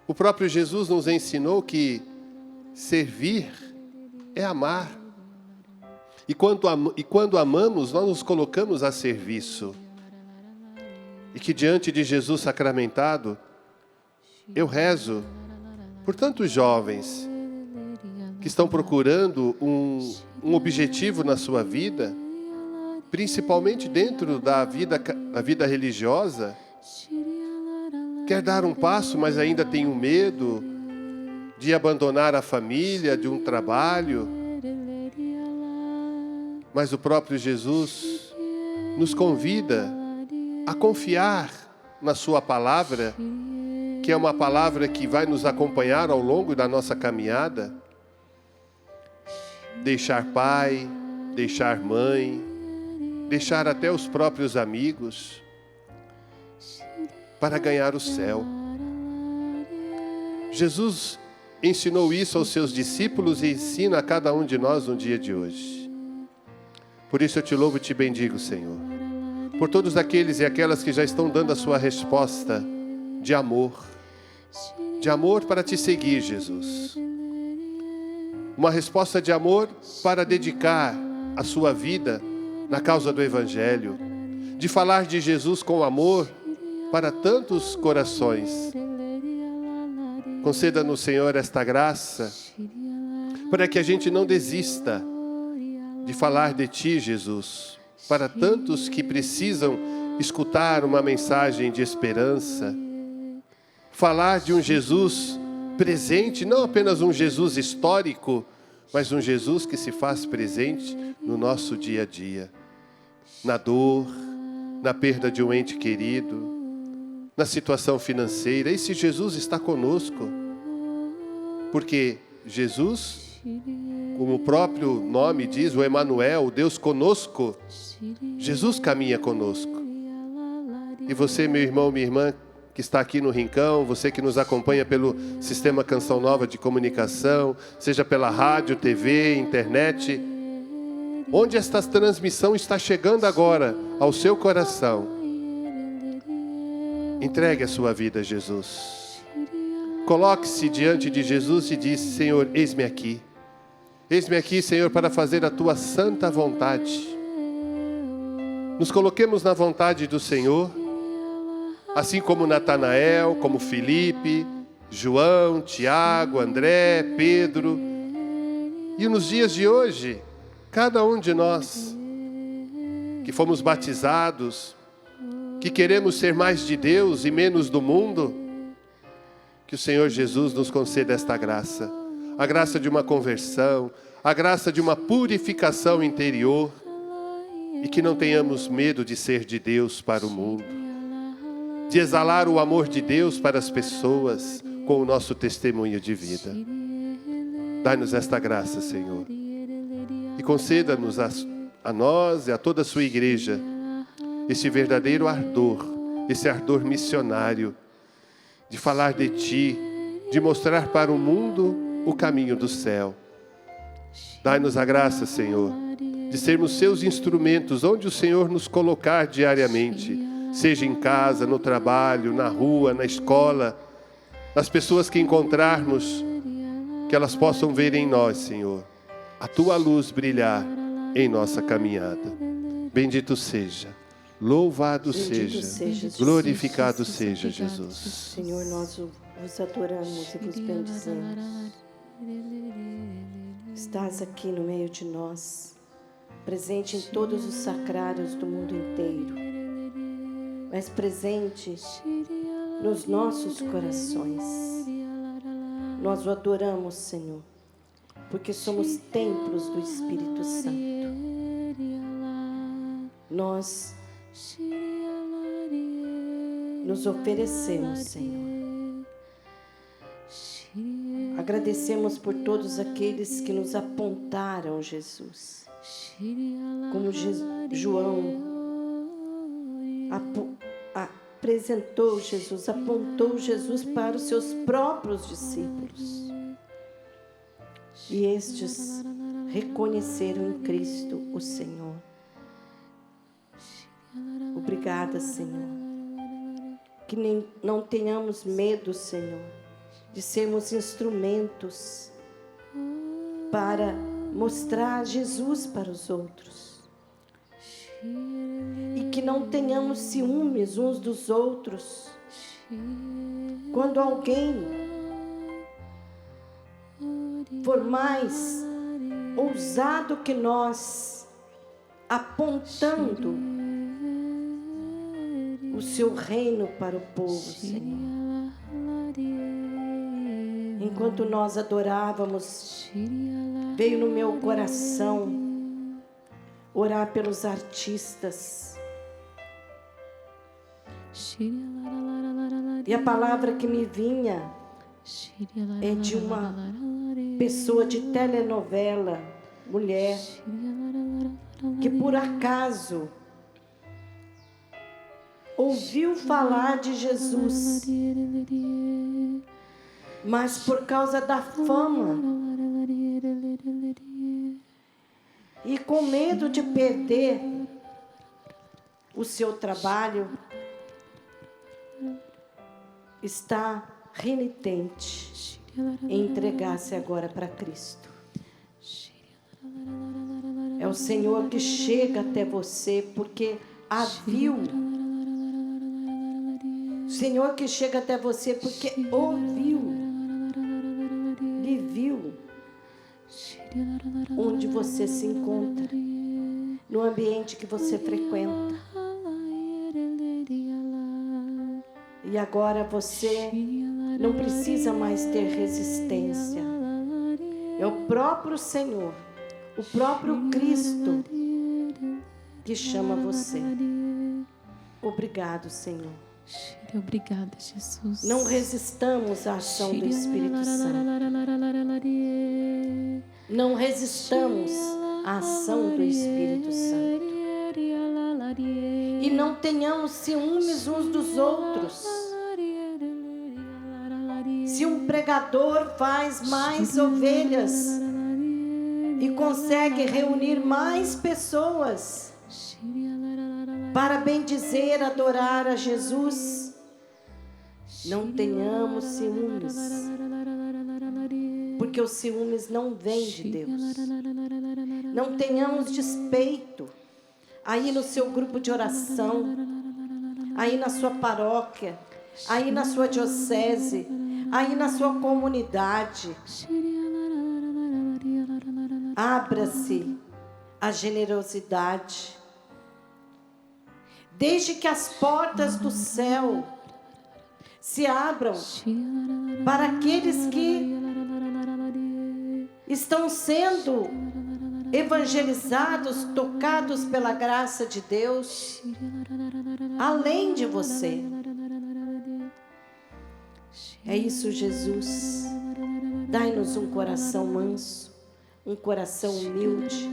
O próprio Jesus nos ensinou que servir é amar. E quando amamos, nós nos colocamos a serviço. E que diante de Jesus sacramentado, eu rezo por tantos jovens que estão procurando um objetivo na sua vida, principalmente dentro da vida religiosa, quer dar um passo, mas ainda tem um medo de abandonar a família, de um trabalho. Mas o próprio Jesus nos convida a confiar na sua palavra, que é uma palavra que vai nos acompanhar ao longo da nossa caminhada. Deixar pai, deixar mãe, deixar até os próprios amigos, para ganhar o céu. Jesus ensinou isso aos seus discípulos e ensina a cada um de nós no dia de hoje. Por isso eu te louvo e te bendigo, Senhor, por todos aqueles e aquelas que já estão dando a sua resposta de amor para te seguir, Jesus. Uma resposta de amor para dedicar a sua vida na causa do Evangelho, de falar de Jesus com amor para tantos corações. Conceda-nos, Senhor, esta graça, para que a gente não desista de falar de Ti, Jesus, para tantos que precisam escutar uma mensagem de esperança. Falar de um Jesus presente, não apenas um Jesus histórico, mas um Jesus que se faz presente no nosso dia a dia. Na dor, na perda de um ente querido, na situação financeira. Esse Jesus está conosco. Porque Jesus, como o próprio nome diz, o Emanuel, o Deus conosco, Jesus caminha conosco. E você, meu irmão, minha irmã, que está aqui no Rincão, você que nos acompanha pelo Sistema Canção Nova de Comunicação, seja pela rádio, TV, internet, onde esta transmissão está chegando agora ao seu coração, entregue a sua vida a Jesus. Coloque-se diante de Jesus e diz: Senhor, eis-me aqui. Eis-me aqui, Senhor, para fazer a Tua santa vontade. Nos coloquemos na vontade do Senhor, assim como Natanael, como Filipe, João, Tiago, André, Pedro. E nos dias de hoje, cada um de nós que fomos batizados, que queremos ser mais de Deus e menos do mundo, que o Senhor Jesus nos conceda esta graça. A graça de uma conversão, a graça de uma purificação interior, e que não tenhamos medo de ser de Deus para o mundo, de exalar o amor de Deus para as pessoas com o nosso testemunho de vida. Dai-nos esta graça, Senhor, e conceda-nos a nós e a toda a sua igreja esse verdadeiro ardor, esse ardor missionário, de falar de Ti, de mostrar para o mundo o caminho do céu. Dai-nos a graça, Senhor, de sermos Seus instrumentos onde o Senhor nos colocar diariamente, seja em casa, no trabalho, na rua, na escola, nas pessoas que encontrarmos, que elas possam ver em nós, Senhor, a Tua luz brilhar em nossa caminhada. Bendito seja. Louvado seja, glorificado seja Jesus. Senhor, nós vos adoramos e vos bendizemos. Estás aqui no meio de nós, presente em todos os sacrários do mundo inteiro, mas presente nos nossos corações. Nós o adoramos, Senhor, porque somos templos do Espírito Santo. Nós nos oferecemos, Senhor. Agradecemos por todos aqueles que nos apontaram Jesus. Como João apresentou Jesus, apontou Jesus para os seus próprios discípulos. E estes reconheceram em Cristo o Senhor. Obrigada, Senhor. Que não tenhamos medo, Senhor, de sermos instrumentos para mostrar Jesus para os outros. E que não tenhamos ciúmes uns dos outros. Quando alguém for mais ousado que nós, apontando o seu reino para o povo, Senhor. Enquanto nós adorávamos, veio no meu coração orar pelos artistas. E a palavra que me vinha é de uma pessoa de telenovela, mulher, que por acaso ouviu falar de Jesus, mas por causa da fama e com medo de perder o seu trabalho, está renitente em entregar-se agora para Cristo. É o Senhor que chega até você porque a viu. O Senhor que chega até você porque ouviu, lhe viu onde você se encontra, no ambiente que você frequenta. E agora você não precisa mais ter resistência. É o próprio Senhor, o próprio Cristo que chama você. Obrigado, Senhor. Obrigada, Jesus. Não resistamos à ação do Espírito Santo. Não resistamos à ação do Espírito Santo. E não tenhamos ciúmes uns dos outros. Se um pregador faz mais ovelhas e consegue reunir mais pessoas para bendizer, adorar a Jesus, não tenhamos ciúmes, porque os ciúmes não vêm de Deus. Não tenhamos despeito aí no seu grupo de oração, aí na sua paróquia, aí na sua diocese, aí na sua comunidade. Abra-se a generosidade. Desde que as portas do céu se abram para aqueles que estão sendo evangelizados, tocados pela graça de Deus, além de você. É isso, Jesus. Dai-nos um coração manso, um coração humilde,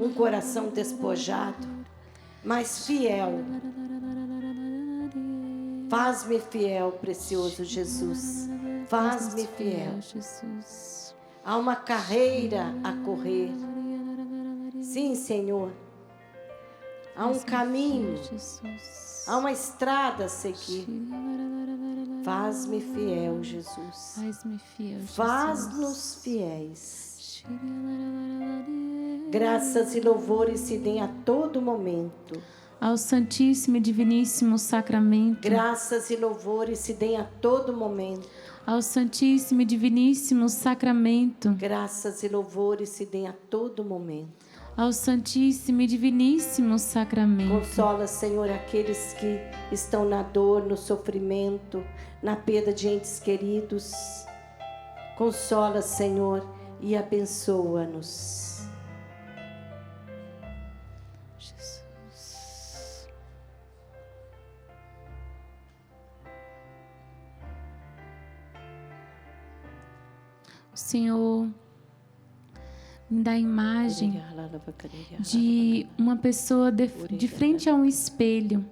um coração despojado, mas fiel. Faz-me fiel, precioso Jesus. Faz-me fiel. Há uma carreira a correr. Sim, Senhor. Há um caminho. Há uma estrada a seguir. Faz-me fiel, Jesus. Faz-me fiel, Jesus. Faz-nos fiéis. Graças e louvores se deem a todo momento ao Santíssimo e Diviníssimo Sacramento. Graças e louvores se deem a todo momento ao Santíssimo e Diviníssimo Sacramento. Graças e louvores se deem a todo momento ao Santíssimo e Diviníssimo Sacramento. Consola, Senhor, aqueles que estão na dor, no sofrimento, na perda de entes queridos. Consola, Senhor, e abençoa-nos. Senhor, me dá a imagem de uma pessoa de frente a um espelho,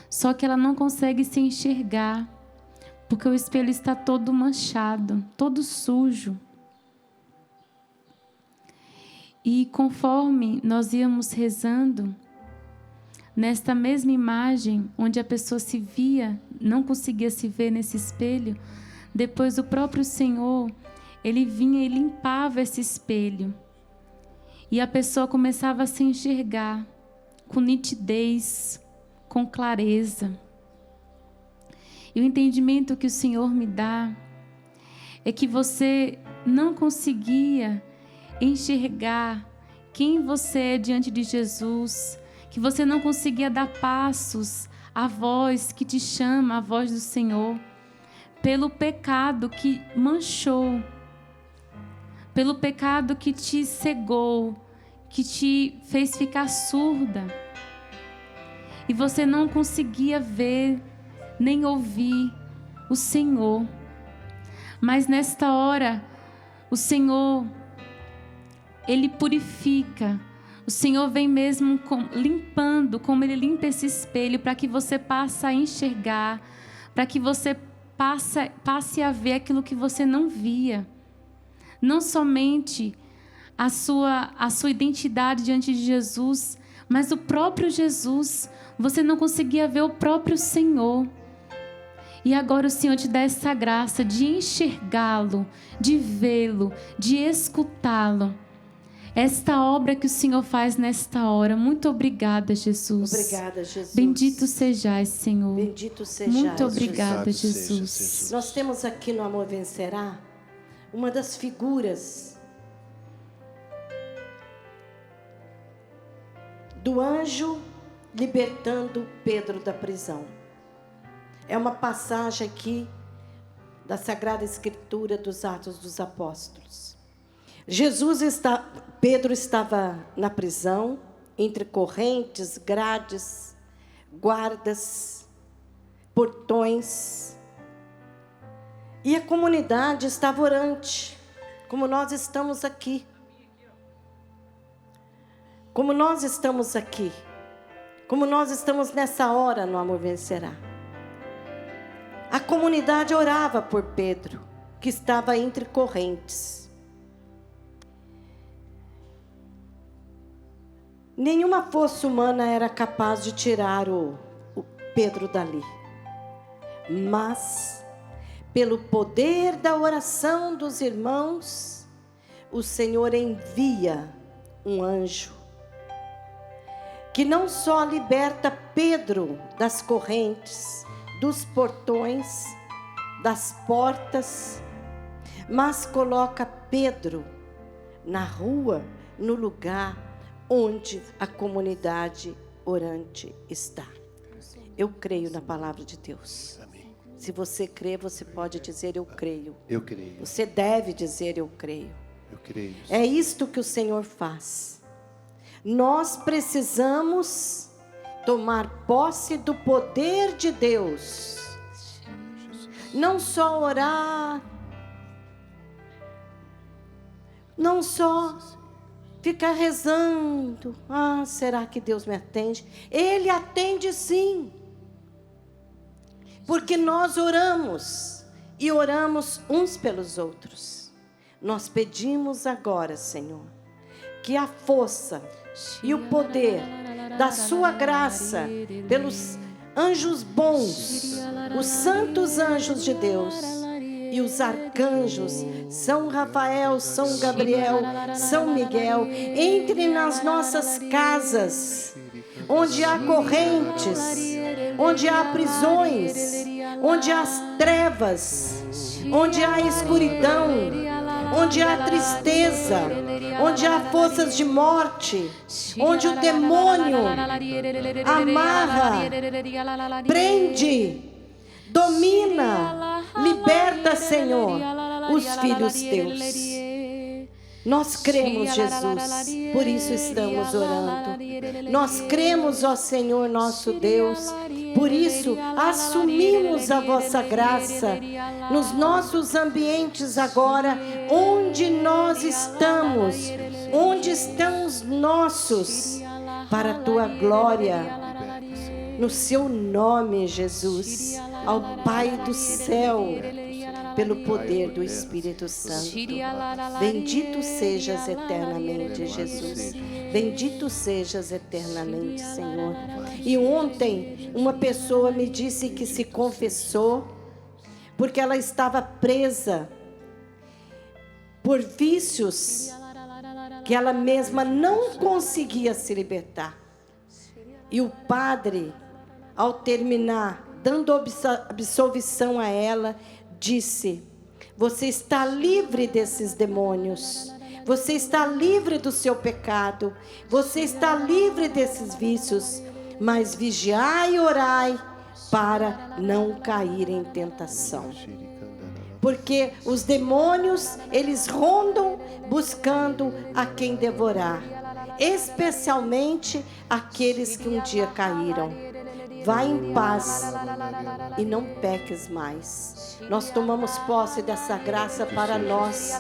só que ela não consegue se enxergar, porque o espelho está todo manchado, todo sujo. E conforme nós íamos rezando, nesta mesma imagem, onde a pessoa se via, não conseguia se ver nesse espelho, depois o próprio Senhor, Ele vinha e limpava esse espelho. E a pessoa começava a se enxergar com nitidez, com clareza. E o entendimento que o Senhor me dá é que você não conseguia enxergar quem você é diante de Jesus, que você não conseguia dar passos a voz que te chama, a voz do Senhor, pelo pecado que manchou, pelo pecado que te cegou, que te fez ficar surda, e você não conseguia ver nem ouvir o Senhor. Mas nesta hora, o Senhor, Ele purifica. O Senhor vem mesmo limpando, como Ele limpa esse espelho, para que você passe a enxergar, para que você passe a ver aquilo que você não via. Não somente a sua identidade diante de Jesus, mas o próprio Jesus. Você não conseguia ver o próprio Senhor. E agora o Senhor te dá essa graça de enxergá-lo, de vê-lo, de escutá-lo. Esta obra que o Senhor faz nesta hora. Muito obrigada, Jesus. Obrigada, Jesus. Bendito sejais, Senhor. Bendito sejais, Muito obrigada, Jesus. Jesus. Nós temos aqui no Amor Vencerá uma das figuras do anjo libertando Pedro da prisão. É uma passagem aqui da Sagrada Escritura dos Atos dos Apóstolos. Pedro estava na prisão, entre correntes, grades, guardas, portões. E a comunidade estava orante, como nós estamos aqui. Como nós estamos aqui. Como nós estamos nessa hora no Amor Vencerá. A comunidade orava por Pedro, que estava entre correntes. Nenhuma força humana era capaz de tirar o Pedro dali. Mas, pelo poder da oração dos irmãos, o Senhor envia um anjo, que não só liberta Pedro das correntes, dos portões, das portas, mas coloca Pedro na rua, no lugar onde a comunidade orante está. Eu creio na palavra de Deus. Amém. Se você crê, você pode dizer eu creio. Eu creio. Você deve dizer eu creio. Eu creio. É isto que o Senhor faz. Nós precisamos tomar posse do poder de Deus. Não só orar, não só ficar rezando. Ah, será que Deus me atende? Ele atende sim. Porque nós oramos e oramos uns pelos outros. Nós pedimos agora, Senhor, que a força e o poder da sua graça, pelos anjos bons, os santos anjos de Deus e os arcanjos, São Rafael, São Gabriel, São Miguel, entre nas nossas casas, onde há correntes, onde há prisões, onde há trevas, onde há escuridão, onde há tristeza, onde há forças de morte, onde o demônio amarra, prende, domina, liberta, Senhor, os filhos teus. Nós cremos, Jesus, por isso estamos orando. Nós cremos, ó Senhor nosso Deus, por isso assumimos a vossa graça nos nossos ambientes agora, onde nós estamos, onde estão os nossos, para a tua glória, no seu nome, Jesus, ao Pai do céu, pelo poder do Espírito Santo. Bendito sejas eternamente, Jesus. Bendito sejas eternamente, Senhor. E ontem uma pessoa me disse que se confessou porque ela estava presa por vícios que ela mesma não conseguia se libertar. E o padre, ao terminar, dando absolvição a ela, disse: você está livre desses demônios, você está livre do seu pecado, você está livre desses vícios, mas vigiai e orai para não cair em tentação. Porque os demônios, eles rondam buscando a quem devorar, especialmente aqueles que um dia caíram. Vai em paz e não peques mais. Nós tomamos posse dessa graça para nós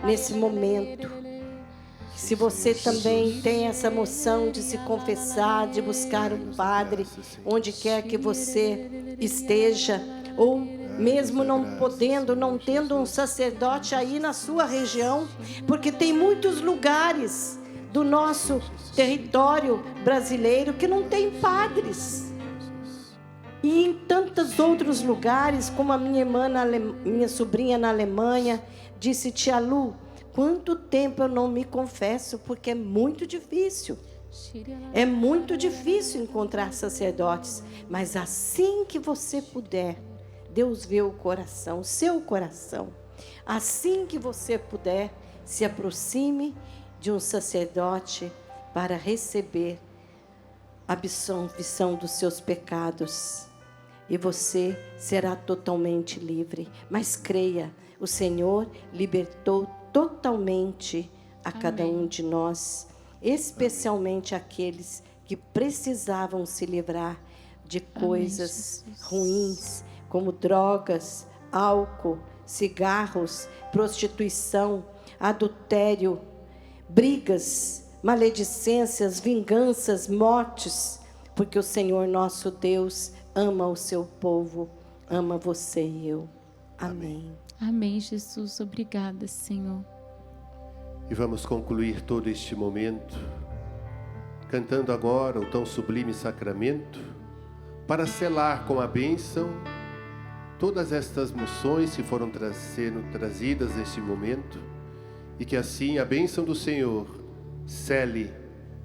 nesse momento. Se você também tem essa moção de se confessar, de buscar um padre, onde quer que você esteja, ou mesmo não podendo, não tendo um sacerdote aí na sua região, porque tem muitos lugares do nosso território brasileiro que não tem padres. E em tantos outros lugares, como a minha irmã, minha sobrinha na Alemanha, disse: tia Lu, quanto tempo eu não me confesso, porque é muito difícil. É muito difícil encontrar sacerdotes. Mas assim que você puder, Deus vê o coração, o seu coração. Assim que você puder, se aproxime de um sacerdote para receber a absolvição dos seus pecados. E você será totalmente livre. Mas creia, o Senhor libertou totalmente a cada um de nós, especialmente aqueles que precisavam se livrar de coisas ruins, como drogas, álcool, cigarros, prostituição, adultério, brigas, maledicências, vinganças, mortes, porque o Senhor nosso Deus ama o seu povo, ama você e eu. Amém. Amém, Jesus. Obrigada, Senhor. E vamos concluir todo este momento cantando agora o tão sublime sacramento para selar com a bênção todas estas moções que foram sendo trazidas neste momento, e que assim a bênção do Senhor cele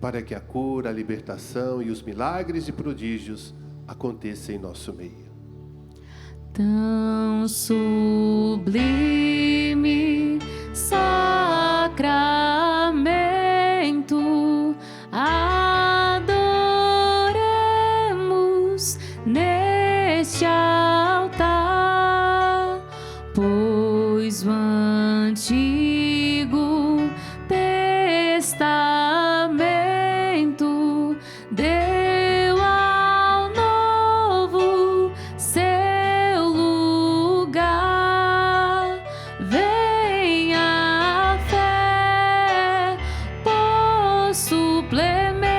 para que a cura, a libertação e os milagres e prodígios aconteçam em nosso meio. Tão sublime sacramento, adoremos neste altar, pois o Antigo Testamento deu ao Novo seu lugar. Venha a fé por suplemento,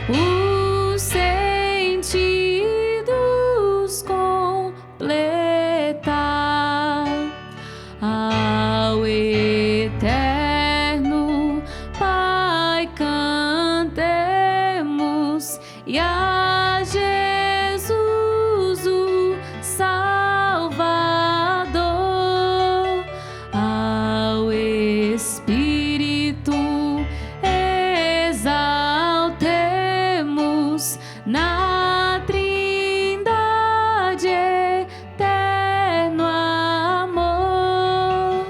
os sentidos completar. Ao eterno Pai cantemos, e a Jesus o Salvador, ao Espírito exaltemos na Trindade eterno amor,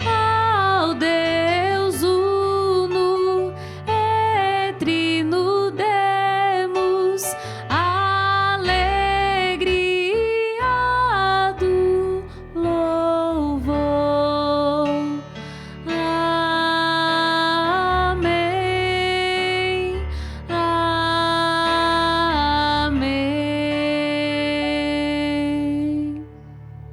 ao Deus uno e trino demos alegria do louvor. Amém, amém.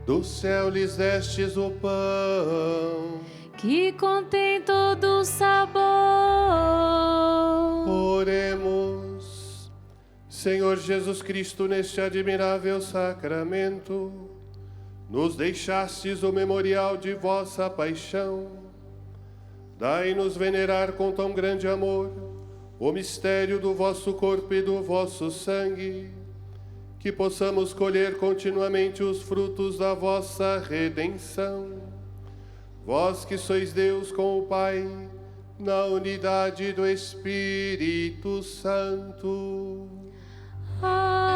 Do céu lhes destes o pão, Que contém todo sabor. oremos. Senhor Jesus Cristo, neste admirável sacramento, nos deixastes o memorial de vossa paixão. Dai-nos venerar com tão grande amor o mistério do vosso corpo e do vosso sangue, que possamos colher continuamente os frutos da vossa redenção. Vós que sois Deus com o Pai, na unidade do Espírito Santo. Amém.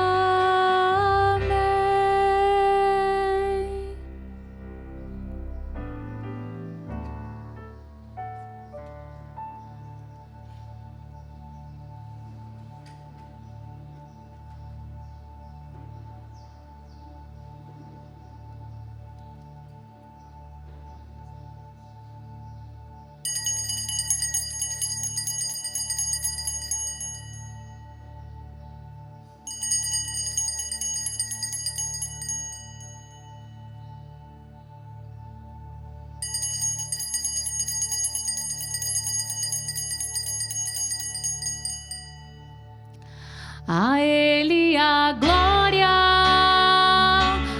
A Ele a glória,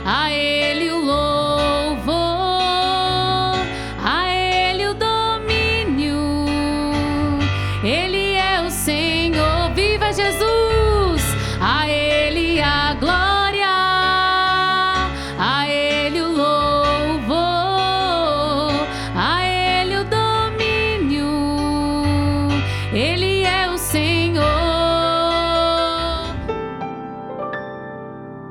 a Ele o louvor, a Ele o domínio, Ele é o Senhor. Viva Jesus! A Ele a glória, a Ele o louvor, a Ele o domínio, Ele